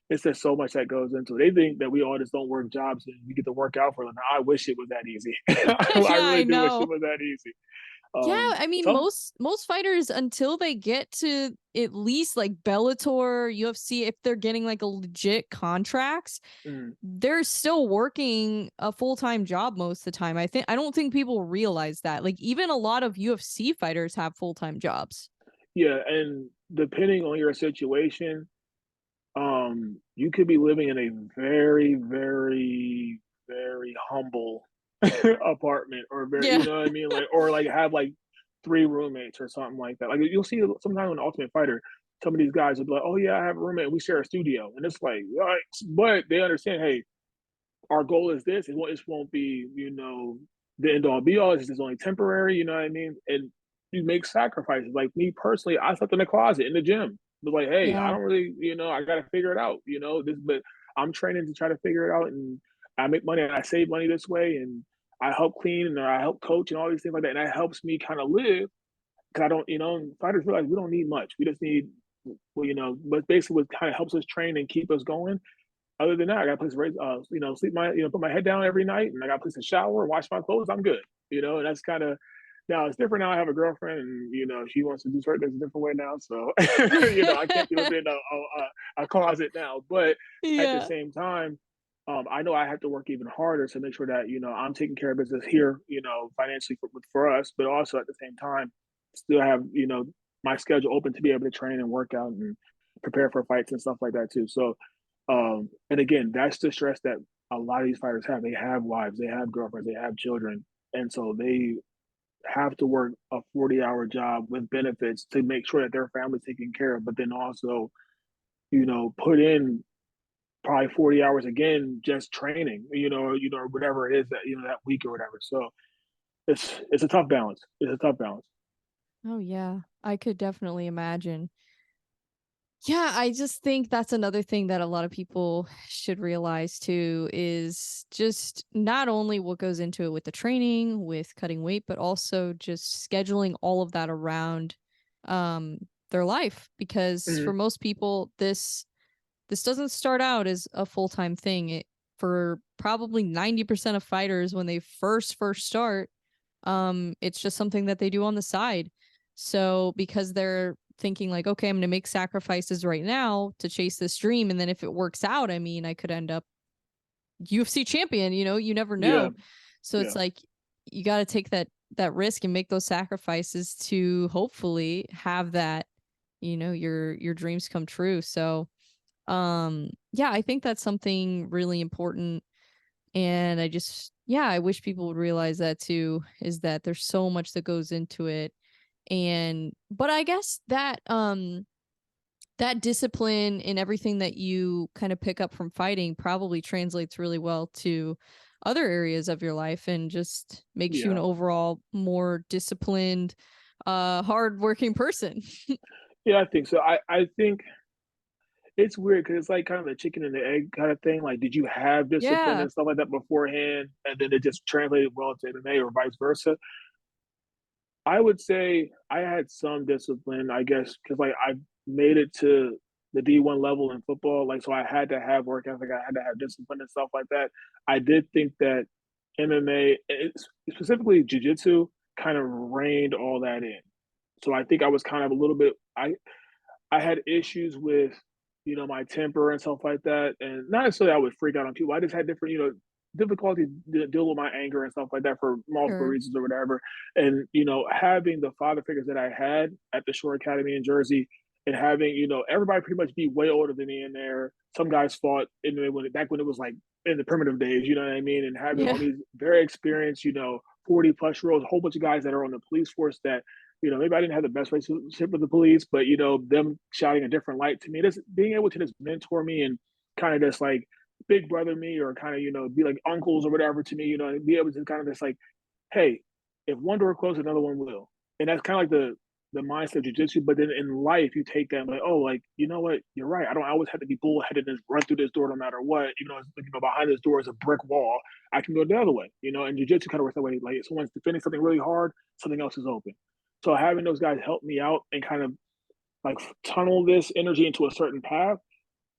it's just so much that goes into it. They think that we all just don't work jobs and we get to work out for them. I wish it was that easy. I Yeah, I really do wish it know. was that easy. Yeah, I mean Some most fighters until they get to at least like Bellator, UFC, if they're getting like a legit contracts, mm, they're still working a full-time job most of the time. I don't think people realize that. Like even a lot of UFC fighters have full-time jobs. yeah, and depending on your situation, you could be living in a very, very, very humble apartment or very, Yeah. you know what I mean? Like, or like have like 3 roommates or something like that. Like you'll see sometimes in Ultimate Fighter, some of these guys will be like, "Oh yeah, I have a roommate. We share a studio," and it's like, right? But they understand, hey, our goal is this. It won't be, the end all be all. This is only temporary. You know what I mean? And you make sacrifices. Like me personally, I slept in the closet in the gym. But like, hey, I Yeah. don't really, I got to figure it out. But I'm training to try to figure it out, and I make money and I save money this way, and I help clean and I help coach and all these things like that, and that helps me kind of live because I don't, fighters realize we don't need much. We just need, well, but basically what kind of helps us train and keep us going. Other than that, I got a place to raise, sleep put my head down every night, and I got a place to shower, wash my clothes. I'm good, and that's kind of now it's different. Now I have a girlfriend, and she wants to do certain things a different way now. So, I can't be living in a closet now. But at the Yeah. same time, I know I have to work even harder to make sure that I'm taking care of business here, financially for us, but also at the same time, still have my schedule open to be able to train and work out and prepare for fights and stuff like that too. So and again, that's the stress that a lot of these fighters have. They have wives, they have girlfriends, they have children. And so they have to work a 40-hour job with benefits to make sure that their family's taken care of, but then also, put in probably 40 hours again just training, whatever it is that, that week or whatever. So it's a tough balance. It's a tough balance. Oh yeah. I could definitely imagine. Yeah, I just think that's another thing that a lot of people should realize too is just not only what goes into it with the training, with cutting weight, but also just scheduling all of that around their life because for Mhm. most people this doesn't start out as a full-time thing. For probably 90% of fighters when they first start, it's just something that they do on the side. So because they're thinking like, okay, I'm going to make sacrifices right now to chase this dream. And then if it works out, I mean, I could end up UFC champion, you never Yeah, know. So it's yeah, like, you got to take that risk and make those sacrifices to hopefully have that, your dreams come true. So, yeah, I think that's something really important. And I wish people would realize that too, is that there's so much that goes into it. But I guess that discipline and everything that you kind of pick up from fighting probably translates really well to other areas of your life and just makes you an yeah. overall more disciplined, hardworking person. Yeah, I think so. I think it's weird because it's like kind of a chicken and the egg kind of thing. Like, did you have discipline Yeah, and stuff like that beforehand, and then it just translated well to MMA or vice versa? I would say I had some discipline, I guess, because like I made it to the D1 level in football, like so I had to have work ethic, I had to have discipline and stuff like that. I did think that MMA, specifically jiu-jitsu, kind of reined all that in. So I think I was kind of a little bit I had issues with, my temper and stuff like that, and not necessarily I would freak out on people. I just had different, difficulty deal with my anger and stuff like that for multiple sure. reasons or whatever. And having the father figures that I had at the Shore Academy in Jersey, and having everybody pretty much be way older than me in there. Some guys fought back when it was like in the primitive days, you know what I mean, and having all Yeah. these very experienced, 40+ year olds, a whole bunch of guys that are on the police force that maybe I didn't have the best relationship with the police, but them shouting a different light to me, just being able to just mentor me and kind of just like big brother me or kind of be like uncles or whatever to me, and be able to kind of just like, hey, if one door closes, another one will, and that's kind of like the mindset of jujitsu. But then in life, you take that and like, oh, like you know what, you're right. I don't always have to be bullheaded and run through this door no matter what. Behind this door is a brick wall. I can go the other way. And jujitsu kind of works that way. Like if someone's defending something really hard, something else is open. So having those guys help me out and kind of like tunnel this energy into a certain path.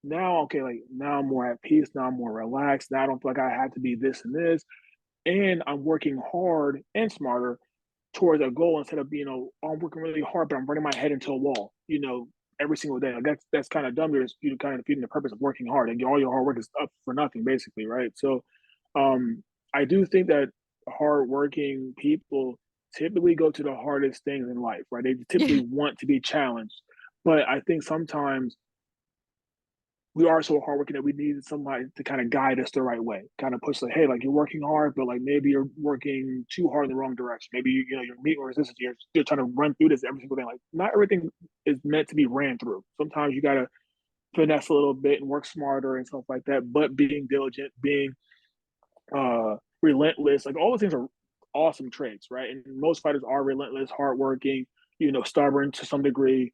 Now, okay, like now I'm more at peace. Now I'm more relaxed. Now I don't feel like I have to be this and this. And I'm working hard and smarter towards a goal instead of being, I'm working really hard, but I'm running my head into a wall, every single day. Like that's kind of dumb. You're kind of defeating the purpose of working hard. And all your hard work is up for nothing, basically, right? So I do think that hardworking people typically go to the hardest things in life, right? They typically Yeah. want to be challenged. But I think sometimes we are so hardworking that we need somebody to kind of guide us the right way, kind of push like, hey, like you're working hard, but like maybe you're working too hard in the wrong direction. Maybe you're meeting resistance. You're trying to run through this every single day. Like not everything is meant to be ran through. Sometimes you gotta finesse a little bit and work smarter and stuff like that. But being diligent, being relentless. Like all those things are awesome traits, right? And most fighters are relentless, hardworking, stubborn to some degree,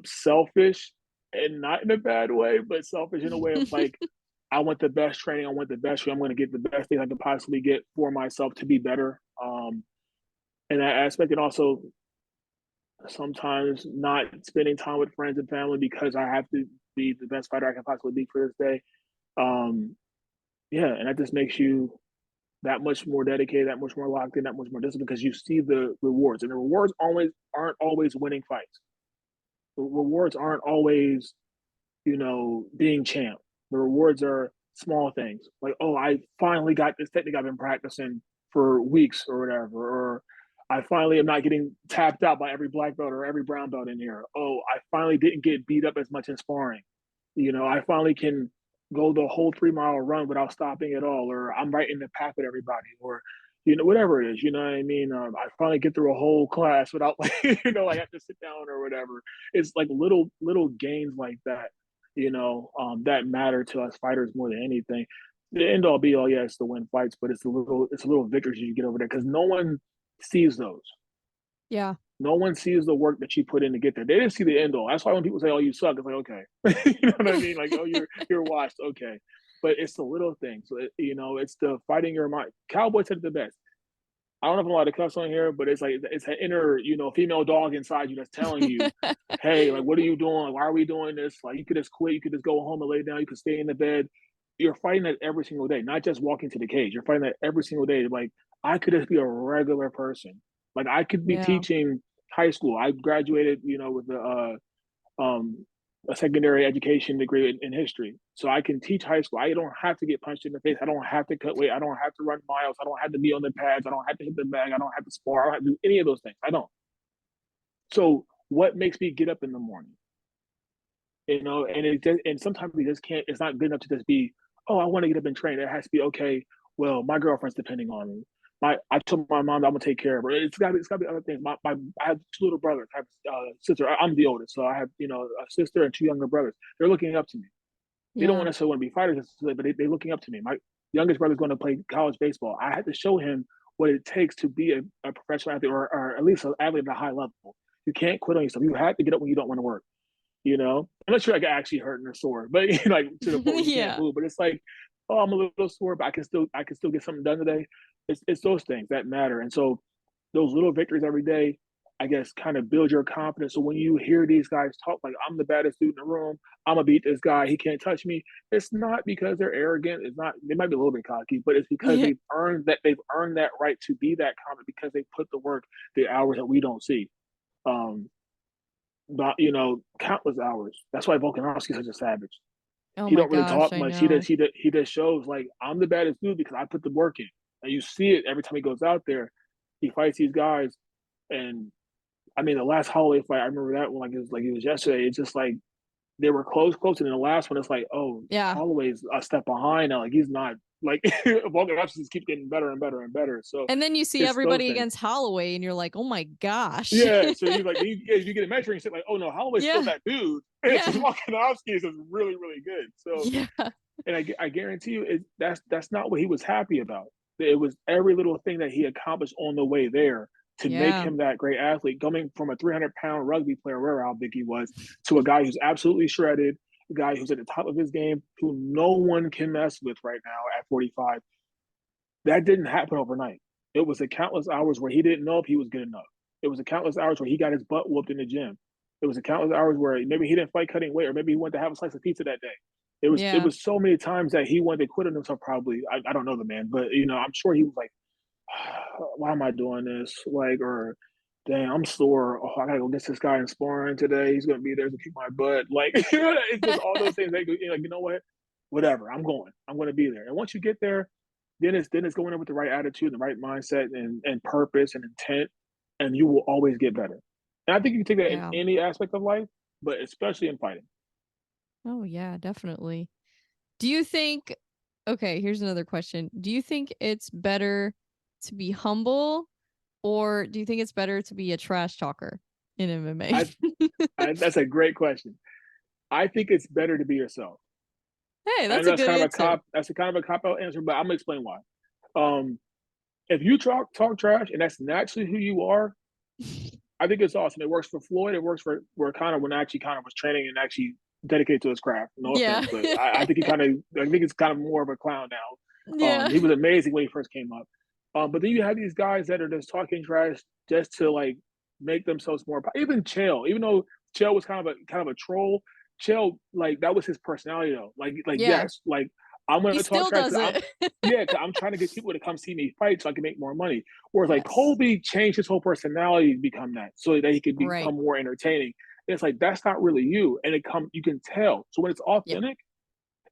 selfish, and not in a bad way, but selfish in a way of like, I want the best training, I want the best. I'm going to get the best thing I can possibly get for myself to be better. And that aspect, and also sometimes not spending time with friends and family because I have to be the best fighter I can possibly be for this day. Um, yeah, and that just makes you that much more dedicated, that much more locked in, that much more disciplined because you see the rewards, and the rewards always aren't always winning fights. The rewards aren't always, being champ. The rewards are small things like, oh, I finally got this technique I've been practicing for weeks or whatever, or I finally am not getting tapped out by every black belt or every brown belt in here. Oh, I finally didn't get beat up as much in sparring. I finally can go the whole 3 mile run without stopping at all, or I'm right in the pack with everybody, or whatever it is. You know what I mean? I finally get through a whole class without like I have to sit down or whatever. It's like little gains like that, that matter to us fighters more than anything. The end all be all, yeah, it's to win fights, but it's a little victories you get over there because no one sees those. Yeah. No one sees the work that you put in to get there. They didn't see the end all. That's why when people say, "Oh, you suck," it's like, okay, you know what I mean? Like, "Oh, you're washed." Okay, but it's the little things. So it's the fighting your mind. Cowboy said it the best. I don't know if I'm allowed to cuss on here, but it's like it's an inner, female dog inside you that's telling you, "Hey, like, what are you doing? Why are we doing this? Like, you could just quit. You could just go home and lay down. You could stay in the bed." You're fighting that every single day, not just walking to the cage. You're fighting that every single day. Like, I could just be a regular person. Like, I could be Yeah. teaching high school. I graduated, with a secondary education degree in history. So I can teach high school. I don't have to get punched in the face. I don't have to cut weight. I don't have to run miles. I don't have to be on the pads. I don't have to hit the bag. I don't have to spar. I don't have to do any of those things. I don't. So what makes me get up in the morning? And and sometimes we just can't. It's not good enough to just be, oh, I want to get up and train. It has to be okay. Well, my girlfriend's depending on me. I told my mom that I'm gonna take care of her. It's got to be other things. I have two little brothers. I have a sister. I'm the oldest, so I have a sister and two younger brothers. They're looking up to me. They don't Yeah. necessarily want to be fighters, but they're looking up to me. My youngest brother's going to play college baseball. I had to show him what it takes to be a professional athlete, or at least an athlete at a high level. You can't quit on yourself. You have to get up when you don't want to work. I'm not sure I got actually hurt in a sore, but like to the point where you can't Yeah. move. But it's like, oh, I'm a little sore, but I can still get something done today. It's those things that matter. And so those little victories every day, I guess, kind of build your confidence. So when you hear these guys talk like, I'm the baddest dude in the room, I'm gonna beat this guy, he can't touch me. It's not because they're arrogant. It's not. They might be a little bit cocky, but it's because Yeah. they've earned that right to be that confident because they put the work, the hours that we don't see. Um, but countless hours. That's why Volkanovski's such a savage. Oh He my don't really gosh, talk I much. He know. does. He just shows like, I'm the baddest dude because I put the work in, and you see it every time he goes out there. He fights these guys, and I mean, the last Holloway fight, I remember that one like it was yesterday. It's just like they were close, and then the last one, it's like, oh, Yeah. Holloway's a step behind now. Like he's not like Volkanovski just keeps getting better and better and better. So And then you see it's those everybody things. against Holloway and you're like, oh my gosh. Yeah, so he's like, you get a measuring stick, like, oh no, Holloway's still Yeah. that dude. It's just Yeah. Volkanovski is just really, really good. So, Yeah. and I guarantee you, that's not what he was happy about. It was every little thing that he accomplished on the way there to make Yeah. him that great athlete, coming from a 300-pound rugby player, wherever how big he was, to a guy who's absolutely shredded, a guy who's at the top of his game, who no one can mess with right now at 45. That didn't happen overnight. It was a countless hours where he didn't know if he was good enough. It was a countless hours where he got his butt whooped in the gym. It was a countless hours where maybe he didn't fight cutting weight, or maybe he wanted to have a slice of pizza that day. It Yeah. was so many times that he wanted to quit on himself. Probably, I don't know the man, but I'm sure he was like, why am I doing this? Like, or dang, I'm sore. Oh, I gotta go get this guy in sparring today. He's gonna be there to kick my butt. Like, it's just all those things. You're like, you know what? Whatever. I'm going. I'm going to be there. And once you get there, then it's going in with the right attitude, the right mindset, and purpose and intent, and you will always get better. And I think you can take that in Yeah. any aspect of life, but especially in fighting. Oh yeah, definitely. Do you think okay, here's another question. Do you think it's better to be humble or do you think it's better to be a trash talker in MMA? I, that's a great question. I think it's better to be yourself. Hey, I that's know a good answer. that's a kind of a cop out answer, but I'm gonna explain why. Um, if you talk trash and that's naturally who you are, I think it's awesome. It works for Floyd. It works for where Connor when actually Connor was training and actually dedicated to his craft. No Yeah. offense, but I think I think it's kind of more of a clown now. Yeah. He was amazing when he first came up. But then you have these guys that are just talking trash just to like make themselves more. Even Chael, even though Chael was kind of a troll, Chael like that was his personality though. Like Yeah. yes, like I'm He gonna talk still trash does because it. yeah, because I'm trying to get people to come see me fight so I can make more money. Whereas like Yes. Colby changed his whole personality to become that so that he could Right. become more entertaining. And it's like that's not really you. And you can tell. So when it's Yep. authentic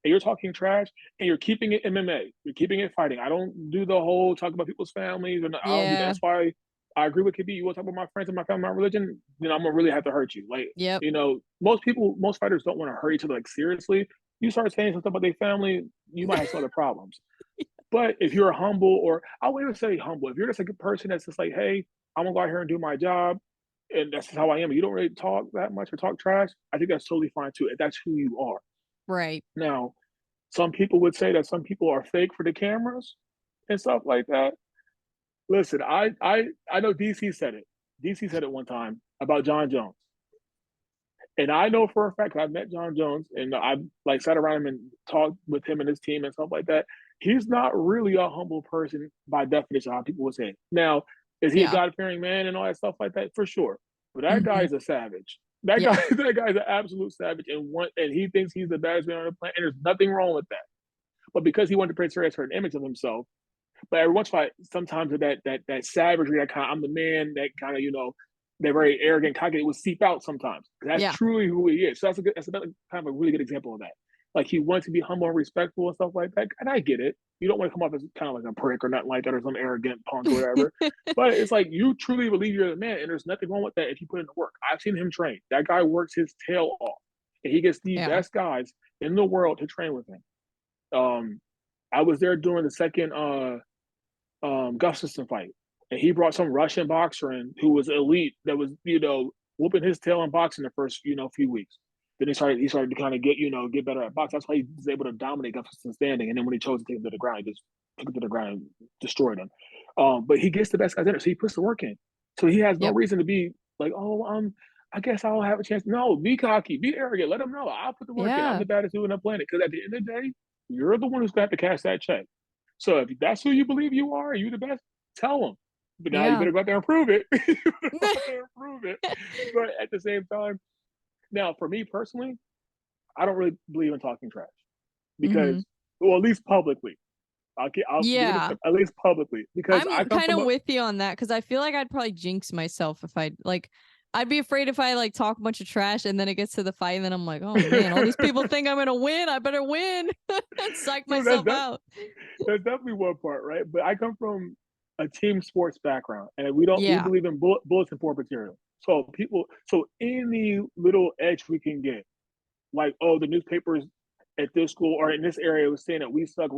and you're talking trash and you're keeping it MMA, you're keeping it fighting. I don't do the whole talk about people's families and I don't do that. Yeah. That's why I agree with KB. You want to talk about my friends and my family, my religion, then I'm gonna really have to hurt you. Like, Yep. most fighters don't want to hurt each other like seriously. You start saying something about their family, you might have some other problems. But if you're humble, or I wouldn't even say humble, if you're just like a person that's just like, hey, I'm gonna go out here and do my job, and that's just how I am. You don't really talk that much or talk trash. I think that's totally fine too. If that's who you are. Right. Now, some people would say that some people are fake for the cameras and stuff like that. Listen, I know DC said it. DC said it one time about John Jones. And I know for a fact, I've met John Jones and I've like sat around him and talked with him and his team and stuff like that. He's not really a humble person by definition, how people would say. Now, is he a Yeah. God fearing man and all that stuff like that? For sure. But that guy Hmm. is a savage. That guy, Yeah. that guy's an absolute savage, and he thinks he's the baddest man on the planet, and there's nothing wrong with that. But because he wanted to portray a certain image of himself, but every once in a while, sometimes that savagery, that kind of I'm the man, that kind of they're very arrogant, cocky. It would seep out sometimes. That's Yeah. truly who he is. So that's another kind of a really good example of that. Like he wants to be humble and respectful and stuff like that. And I get it. You don't want to come off as kind of like a prick or nothing like that or some arrogant punk or whatever. But it's like you truly believe you're the man, and there's nothing wrong with that if you put in the work. I've seen him train. That guy works his tail off, and he gets the Yeah. best guys in the world to train with him. I was there during the second Gustafson fight, and he brought some Russian boxer in who was elite that was whooping his tail in boxing the first few weeks. Then he started to kind of get better at boxing. That's why he was able to dominate Gustafson standing. And then when he chose to take him to the ground, he just took him to the ground and destroyed him. But he gets the best guys in there, so he puts the work in. So he has no Yep. reason to be like, oh, I guess I'll have a chance. No, be cocky, be arrogant. Let him know I'll put the work in. I'm Yeah. the baddest dude on the planet. Because at the end of the day, you're the one who's going to have to cash that check. So if that's who you believe you are, you the best, tell them. But now you Yeah. better go out there and prove it. You better go out there and prove it. But at the same time, now for me personally, I don't really believe in talking trash Hmm. because, well, at least publicly. I'll give it a Yeah. step, at least publicly, because I I'm come kind from of a with you on that because I feel like I'd probably jinx myself if I like. I'd be afraid if I like talk a bunch of trash and then it gets to the fight and then I'm like, oh man, all these people think I'm gonna win. I better win and psych so that's myself that out. that's definitely one part, right? But I come from a team sports background, and we Yeah. believe in bulletin board material. So any little edge we can get, like, oh, the newspapers at this school or in this area was saying that we suck.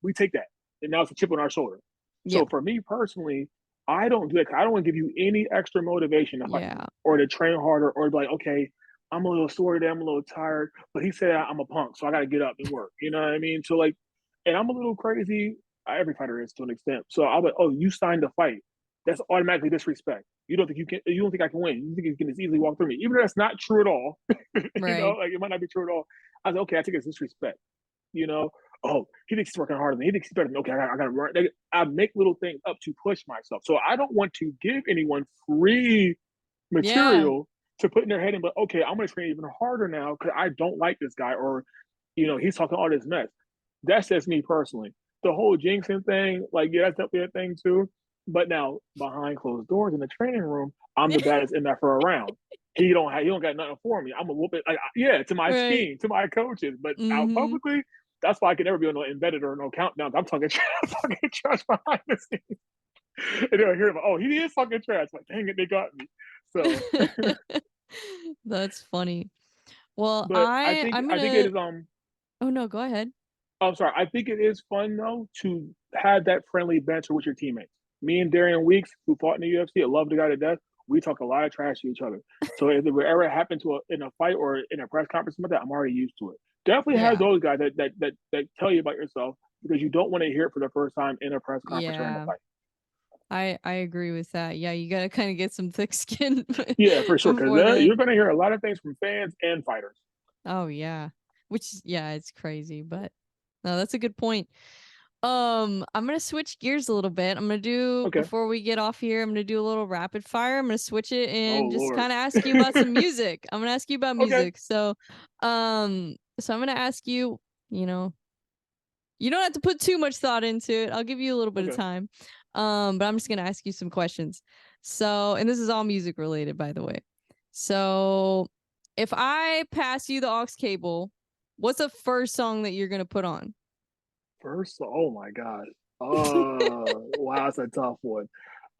We take that, and now it's a chip on our shoulder. Yeah. So for me personally, I don't do that. I don't want to give you any extra motivation to fight Yeah. or to train harder or be like, okay, I'm a little sore today, I'm a little tired, but he said I'm a punk, so I got to get up and work. You know what I mean? So like, and I'm a little crazy. Every fighter is to an extent. So I'm like, oh, you signed to fight. That's automatically disrespect. You don't think you can? You don't think I can win? You think you can just easily walk through me? Even though that's not true at all. Right. Like it might not be true at all. I was like, okay, I think it's disrespect. You know, oh, he thinks he's working harder than me. He thinks he's better than me. Okay, I got to run. I make little things up to push myself. So I don't want to give anyone free Yeah. material to put in their head and be like, okay, I'm going to train even harder now because I don't like this guy or, he's talking all this mess. That's just me personally. The whole jinxing thing, like, yeah, that's definitely a thing too. But now behind closed doors in the training room, I'm the baddest in there for a round. He don't got nothing for me. I'm a whoop it. Like, yeah, to my Right. team, to my coaches, but out Hmm. publicly, that's why I can never be on no embedded or no countdowns. I'm talking trash, I'm talking trash behind the scenes. And they'll hear about, oh, he is fucking trash. Like, dang it, they got me. So, That's funny. Well, but I'm I think it gonna. is Oh no, go ahead. I'm sorry. I think it is fun though to have that friendly banter with your teammates. Me and Darian Weeks, who fought in the UFC, I love the guy to death. We talk a lot of trash to each other. So if it would ever happen in a fight or in a press conference like that, I'm already used to it. Definitely have Yeah. those guys that tell you about yourself because you don't want to hear it for the first time in a press conference or in a Yeah. fight. I agree with that. Yeah, you gotta kind of get some thick skin Yeah, for sure. Because before you're then. going to hear a lot of things from fans and fighters. Oh yeah. Which yeah, it's crazy, but no, that's a good point. I'm gonna switch gears a little bit. I'm gonna do Okay. before we get off here, I'm gonna do a little rapid fire. I'm gonna switch it Oh and just Lord. kind of ask you about some music. I'm gonna ask you about Okay. music. So I'm gonna ask you, you know, you don't have to put too much thought into it. I'll give you a little bit of Okay. time. But I'm just gonna ask you some questions. So, and this is all music related, by the way. So, if I pass you the aux cable, what's the first song that you're gonna put on? First, oh my God. Wow, that's a tough one.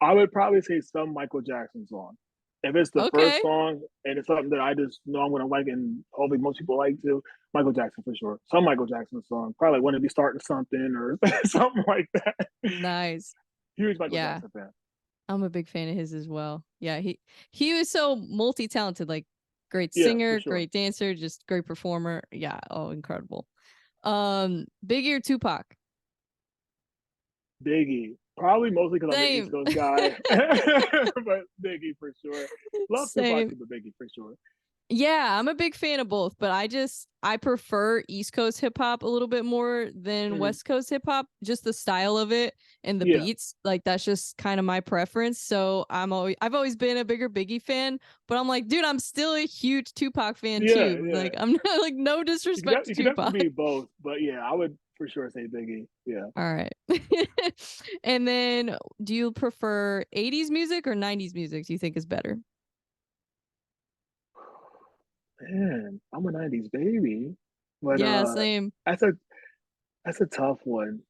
I would probably say some Michael Jackson song. If it's the first Okay. song and it's something that I just know I'm gonna like and hopefully most people like too, Michael Jackson for sure. Some Michael Jackson song. Probably want to be starting something or something like that. Nice. Huge Michael Yeah, Jackson fan. I'm a big fan of his as well. Yeah, he was so multi-talented, like great Yeah, for singer, sure. great dancer, just great performer. Yeah, oh incredible. Biggie or Tupac? Biggie. Probably mostly because I'm an East Same. Coast guy. But Biggie for sure. Love Tupac Same. too, but Biggie for sure. Yeah, I'm a big fan of both, but I prefer East Coast hip hop a little bit more than Mhm. West Coast hip hop. Just the style of it and the Yeah, beats, like that's just kind of my preference. So I've always been a bigger Biggie fan, but I'm like, dude, I'm still a huge Tupac fan yeah, too. yeah. Like I'm not like no disrespect to You could definitely Tupac. be both, but yeah, I would for sure say Biggie. Yeah. All right. And then do you prefer 80s music or 90s music? Do you think is better? Man, I'm a '90s baby, but Yeah, same. that's a that's a tough one.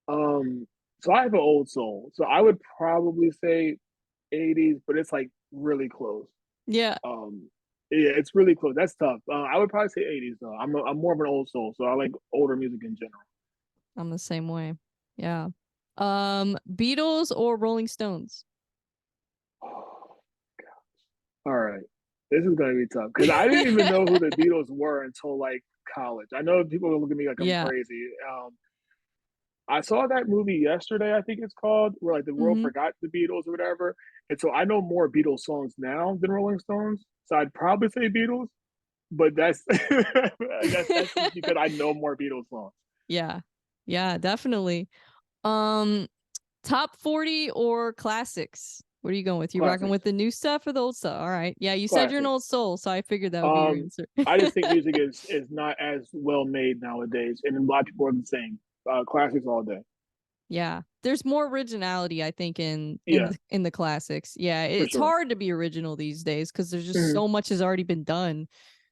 Um, so I have an old soul, so I would probably say '80s, but it's like really close. Yeah, Um, yeah, it's really close. That's tough. I would probably say '80s though. I'm more of an old soul, so I like older music in general. I'm the same way. Yeah. Beatles or Rolling Stones? All right, this is gonna be tough because I didn't even know who the Beatles were until like college. I know people will look at me like I'm Yeah. crazy. I saw that movie yesterday, I think it's called, where like the world Mm-hmm. forgot the Beatles or whatever. And so I know more Beatles songs now than Rolling Stones. So I'd probably say Beatles, but that's that's just because I know more Beatles songs. Yeah. Yeah, definitely. Um, Top 40 or classics? What are you going with? You rocking with Classics, the new stuff or the old stuff? All right. Yeah, you said you're an old classics. soul, so I figured that would be your answer. I just think music is not as well made nowadays, and a lot of people are the same. Classics all day. Yeah. There's more originality, I think, Yeah, in the classics. Yeah, for it's sure. hard to be original these days because there's just Mhm. so much has already been done.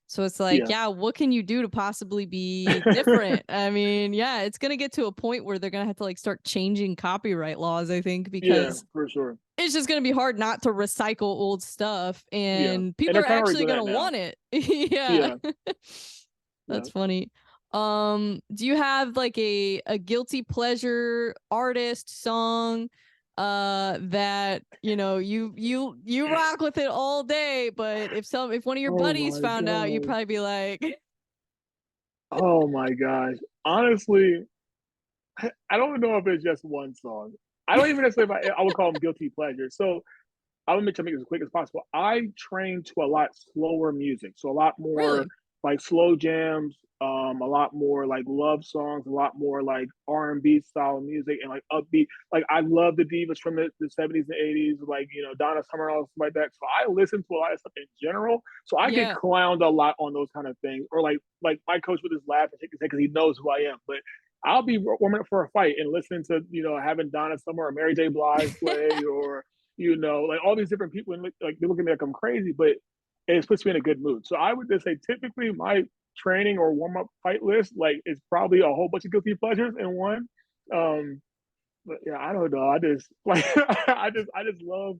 So it's like, Yeah, yeah, what can you do to possibly be different? I mean, yeah, it's gonna get to a point where they're gonna have to like start changing copyright laws, I think, yeah, because for sure. it's just gonna be hard not to recycle old stuff Yeah, and and people they're are kind of already actually doing gonna that now. want it. Yeah. Yeah, yeah. That's funny. Do you have like a guilty pleasure artist song that you rock with it all day, but if one of your Oh buddies my found out, you'd god. probably be like, Oh my gosh. Honestly, I don't know if it's just one song. I don't even necessarily I would call them guilty pleasures. So I will make sure I make this as quick as possible. I train to a lot slower music, so a lot more really? like slow jams, a lot more like love songs, a lot more like R&B style music, and like upbeat. Like I love the divas from the '70s and '80s, like Donna Summer and all stuff like that. So I listen to a lot of stuff in general. So I get Yeah. clowned a lot on those kind of things, or like my coach would just laugh and shake his head because he knows who I am, but. I'll be warming up for a fight and listening to having Donna Summer or Mary J. Blige play or like all these different people and like they look at me like I'm crazy, but it puts me in a good mood. So I would just say typically my training or warm up fight list like is probably a whole bunch of guilty pleasures in one. Um, but yeah, I don't know. I just like I just love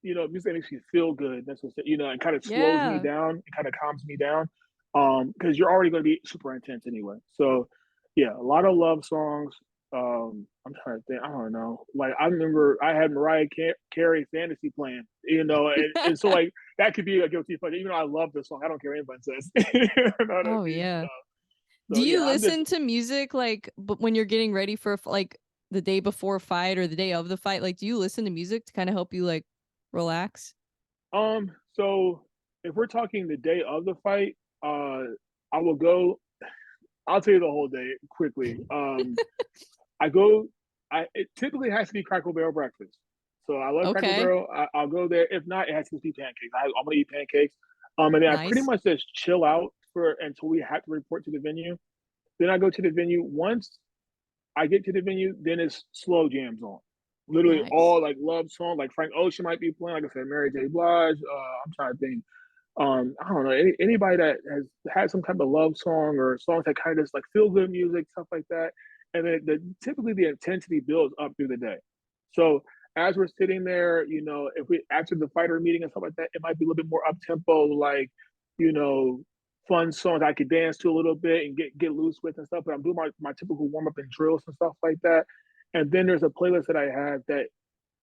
music that makes me feel good. That's what it kind of slows me Yeah. down. It kind of calms me down. Because you're already going to be super intense anyway. So yeah, a lot of love songs. I'm trying to think. I don't know. Like I remember I had Mariah Carey Fantasy playing, and so like that could be a guilty pleasure. Even though I love the song, I don't care what anybody says. You know what I Oh mean? yeah. So Do yeah, you I'm just listen to music like when you're getting ready for like the day before a fight or the day of the fight? Like, do you listen to music to kind of help you like relax? So if we're talking the day of the fight, I will go. I'll tell you the whole day quickly. I go. It typically has to be Cracker Barrel breakfast. So I love Cracker Okay. Barrel. I'll go there. If not, it has to be pancakes. I'm gonna eat pancakes. And then I pretty Nice. much just chill out for until we have to report to the venue. Then I go to the venue. Once I get to the venue, then it's slow jams on. Literally Nice. all like love songs, like Frank Ocean might be playing. Like I said, Mary J. Blige. I'm trying to think. I don't know anybody that has had some type of love song or songs that kind of just like feel good music, stuff like that. And then typically the intensity builds up through the day. So as we're sitting there, if we after the fighter meeting and stuff like that, it might be a little bit more up tempo, like you know, fun songs I could dance to a little bit and get loose with and stuff. But I'm doing my typical warm up and drills and stuff like that. And then there's a playlist that I have that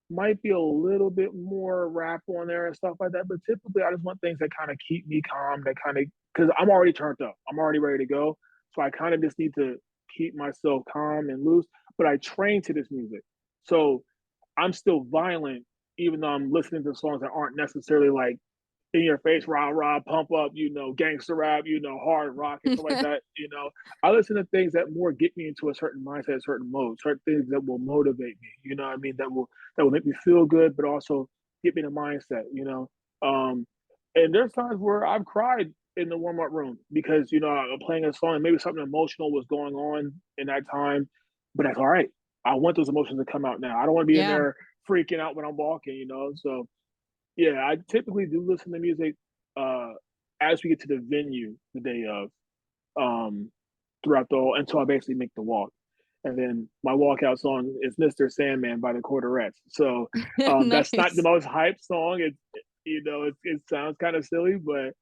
might be a little bit more rap on there and stuff like that. But typically, I just want things that kind of keep me calm, that kind of because I'm already turned up, I'm already ready to go. So I kind of just need to keep myself calm and loose. But I train to this music, so I'm still violent, even though I'm listening to songs that aren't necessarily like in your face, rah rah, pump up, gangster rap, hard rock and stuff like that. I listen to things that more get me into a certain mindset, a certain mode, certain things that will motivate me. You know what I mean? That will make me feel good, but also get me in a mindset. And there's times where I've cried in the warm up room because I'm playing a song and maybe something emotional was going on in that time, but that's all right. I want those emotions to come out now. I don't want to be in Yeah. there freaking out when I'm walking. So yeah, I typically do listen to music uh as we get to the venue the day of, um, throughout the whole until I basically make the walk. And then my walkout song is Mr. Sandman by the Quarterettes. So that's not the Nice. most hype song. It sounds kind of silly, but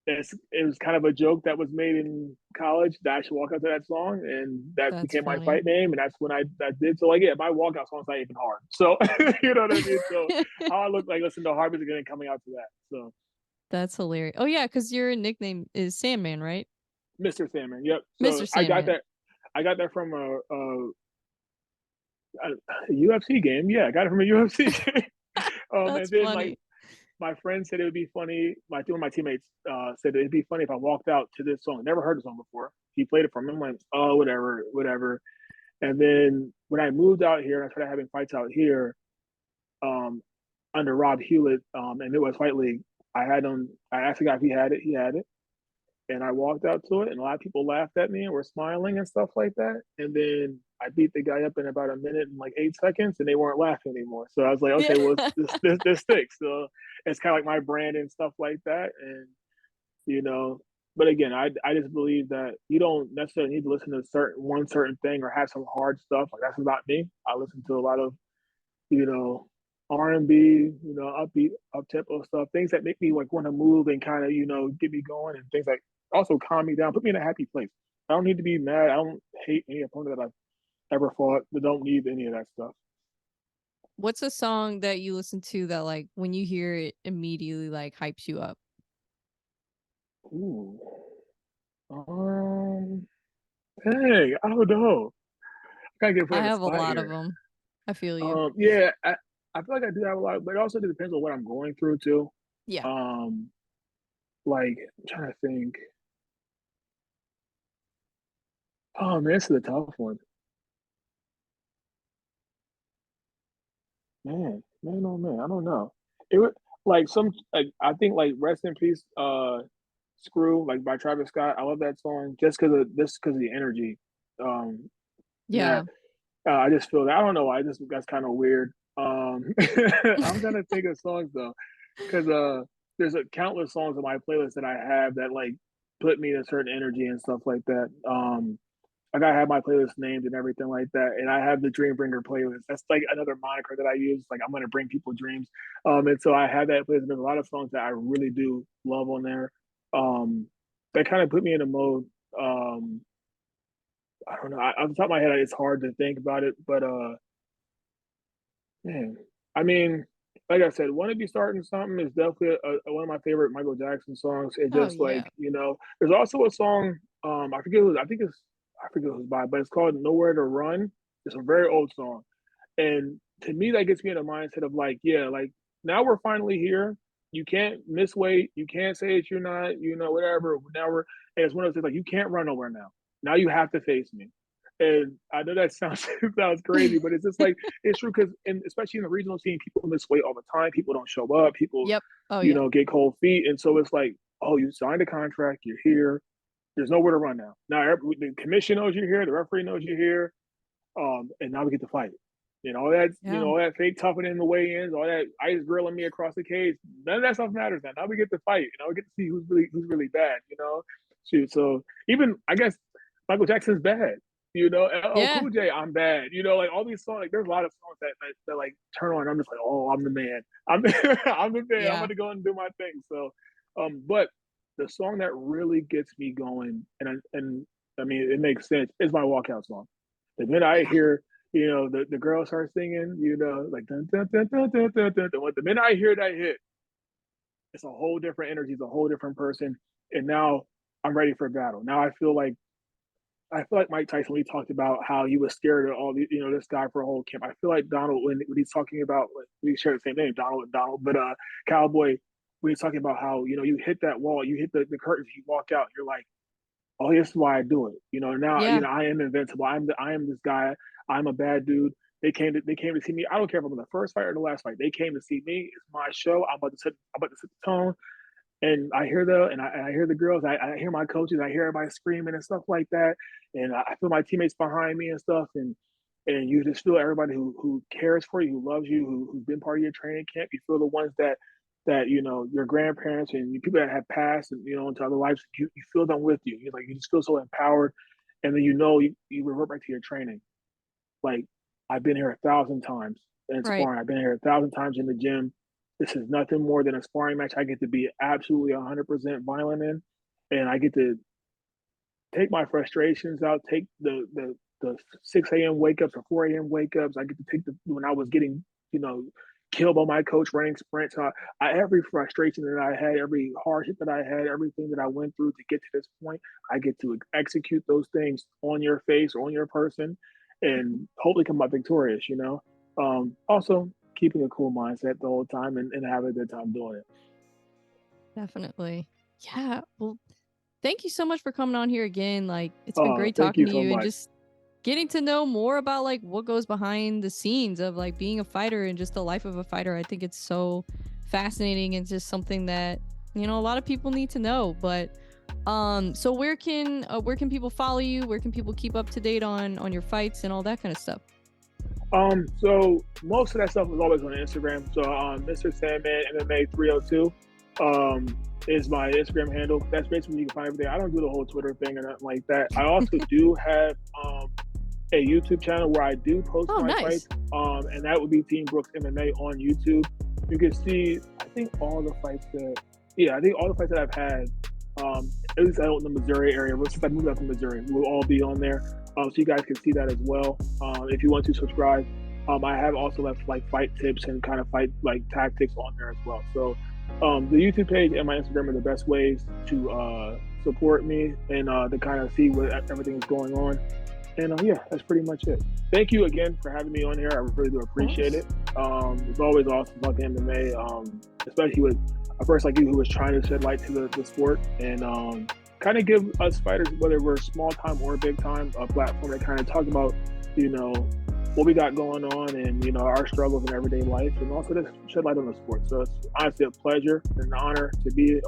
it was kind of a joke that was made in college that I should walk out to that song, and that That's became my funny. fight name, and that's when I did. So like, yeah, my walkout song's not even hard. So you know what I mean. So how I look like listen to hard music and then coming out to that. So That's hilarious. Oh yeah, because your nickname is Sandman, right? Mr. Sandman, yep. So Mr. Sandman. I got that from a UFC game. Yeah, I got it from a UFC game. And That's then funny. my friend said it would be funny. One of my teammates said it'd be funny if I walked out to this song. Never heard the song before. He played it for me. I'm like, oh, whatever, whatever. And then when I moved out here and I started having fights out here, um, under Rob Hewlett, and it was Fight League, I had him. I asked the guy if he had it. He had it. And I walked out to it, and a lot of people laughed at me and were smiling and stuff like that. And then I beat the guy up in about a minute and like 8 seconds, and they weren't laughing anymore. So I was like, Yeah. okay, well, this sticks. So it's kind of like my brand and stuff like that. And you know, but again, I just believe that you don't necessarily need to listen to certain thing or have some hard stuff. Like that's not me. I listen to a lot of you know R&B, upbeat, up tempo stuff, things that make me like want to move and kind of get me going, and things that also calm me down, put me in a happy place. I don't need to be mad. I don't hate any opponent that I've ever fought. I don't need any of that stuff. What's a song that you listen to that like when you hear it immediately like hypes you up? Ooh, um, dang, I don't know. I gotta get put I in a have a spot lot of here. them. I feel you. Yeah, I feel like I do have a lot, but it also depends on what I'm going through too. Yeah. Um, like I'm trying to think. Oh man, this is a tough one. Man, oh man, I don't know. It would like some like I think like Rest in Peace, Screw, like by Travis Scott. I love that song just because of the energy. Um, Yeah. that I just feel that I don't know. I just that's kind of weird. I'm trying to think of songs though, because there's a countless songs on my playlist that I have that like put me in a certain energy and stuff like that. I gotta have my playlist named and everything like that. And I have the Dream Bringer playlist. That's like another moniker that I use. Like I'm gonna bring people dreams. And so I have that playlist. There's a lot of songs that I really do love on there. Um, that kind of put me in a mode. Um, I don't know. Off the top of my head, it's hard to think about it, but man, I mean, like I said, "Wanna Be Starting Something" is definitely one of my favorite Michael Jackson songs. It Oh just yeah. like there's also a song. I forget who. I forget who's by, but it's called "Nowhere to Run." It's a very old song, and to me, that gets me in a mindset of like, yeah, like now we're finally here. You can't miss weight. You can't say that you're not, whatever. Now we're, and it's one of those things like you can't run nowhere now. Now you have to face me. And I know that sounds sounds crazy, but it's just like it's true because, and especially in the regional scene, people miss weight all the time. People don't show up. People, Yep. Oh yeah. get cold feet, and so it's like, oh, you signed a contract. You're here. There's nowhere to run now. Now the commission knows you're here. The referee knows you're here. And now we get to fight. All that, Yeah. all that fake toughening in the weigh-ins, all that ice grilling me across the cage. None of that stuff matters now. Now we get to fight. We get to see who's really bad. Shoot. So even I guess Michael Jackson's bad. LL Yeah. Cool J, I'm bad. Like all these songs. Like there's a lot of songs that like turn on. I'm just like, oh, I'm the man. I'm I'm the man. I'm Yeah. gonna go and do my thing. So, but the song that really gets me going, and I mean, it makes sense, is my walkout song. The minute I Yeah. hear, the girl start singing, like dun, dun, dun, dun, dun, dun, dun, dun. The minute I hear that hit, it's a whole different energy, it's a whole different person. And now I'm ready for battle. Now I feel like Mike Tyson, when he talked about how he was scared of all the, this guy for a whole camp. I feel like Donald, when he's talking about, like, we share the same name, Donald and Donald, but Cowboy, when he's talking about how, you hit that wall, you hit the curtains, you walk out, you're like, oh, this is why I do it. Now, Yeah. I am invincible. I am this guy. I'm a bad dude. They came to see me. I don't care if I'm in the first fight or the last fight. They came to see me. It's my show. I'm about to set the tone. And I hear I hear the girls. I hear my coaches. I hear everybody screaming and stuff like that. And I feel my teammates behind me and stuff. And you just feel everybody who cares for you, who loves you, who's been part of your training camp. You feel the ones that that your grandparents and people that have passed and into other lives, you feel them with you. You just feel so empowered, and then you revert back to your training. Like, I've been here 1,000 times in Right. sparring. I've been here 1,000 times in the gym. This is nothing more than a sparring match. I get to be absolutely 100% violent in, and I get to take my frustrations out, take the 6 a.m. wake ups or 4 a.m. wake ups. I get to take the when I was getting, you know, killed by my coach running sprints. Every frustration that I had, every hardship that I had, everything that I went through to get to this point, I get to execute those things on your face or on your person and hopefully come out victorious, Also keeping a cool mindset the whole time and having a good time doing it. Definitely. Yeah. Well, thank you so much for coming on here again. Like, it's been great Thank talking you to so you and much. just getting to know more about like what goes behind the scenes of like being a fighter and just the life of a fighter. I think it's so fascinating and just something that, a lot of people need to know. But so where can people follow you? Where can people keep up to date on your fights and all that kind of stuff? So most of that stuff was always on Instagram. So Mr. Sandman MMA 302 is my Instagram handle. That's basically you can find everything. I don't do the whole Twitter thing or nothing like that. I also do have a YouTube channel where I do post Oh, my nice. fights. And that would be Team Brooks MMA on YouTube. You can see, I think all the fights that I've had, at least out in the Missouri area, since I moved out to Missouri, will all be on there. So you guys can see that as well. If you want to subscribe, I have also left like fight tips and kind of fight like tactics on there as well. So the YouTube page and my Instagram are the best ways to support me and to kind of see what everything is going on. And yeah, that's pretty much it. Thank you again for having me on here. I really do appreciate it. It's always awesome talking MMA, especially with a person like you who is trying to shed light to the sport and kind of give us fighters, whether we're small time or big time, a platform to kind of talk about, what we got going on and, our struggles in everyday life and also just shed light on the sport. So it's honestly a pleasure and an honor to be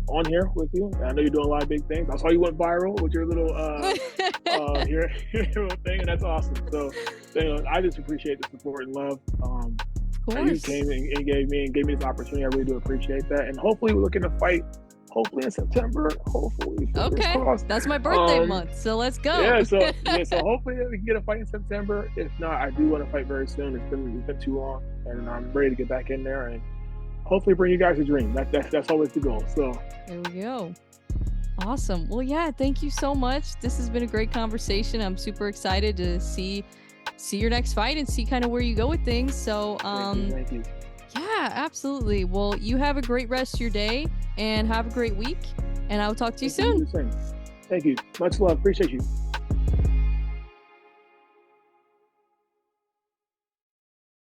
on here with you. I know you're doing a lot of big things. I saw you went viral with your little your little thing, and that's awesome. So, I just appreciate the support and love Of that you course. came and gave me this opportunity. I really do appreciate that, and hopefully we're looking to fight. Hopefully in September. Hopefully, fingers Okay. crossed. That's my birthday month, so let's go. So hopefully we can get a fight in September. If not, I do want to fight very soon. It's been too long, and I'm ready to get back in there and hopefully bring you guys a dream. That's always the goal. So There we go. Awesome. Well, yeah, thank you so much. This has been a great conversation. I'm super excited to see your next fight and see kind of where you go with things. So, thank you. yeah, absolutely. Well, you have a great rest of your day and have a great week, and I will talk to you Thank you. soon. The same. Thank you. Much love. Appreciate you.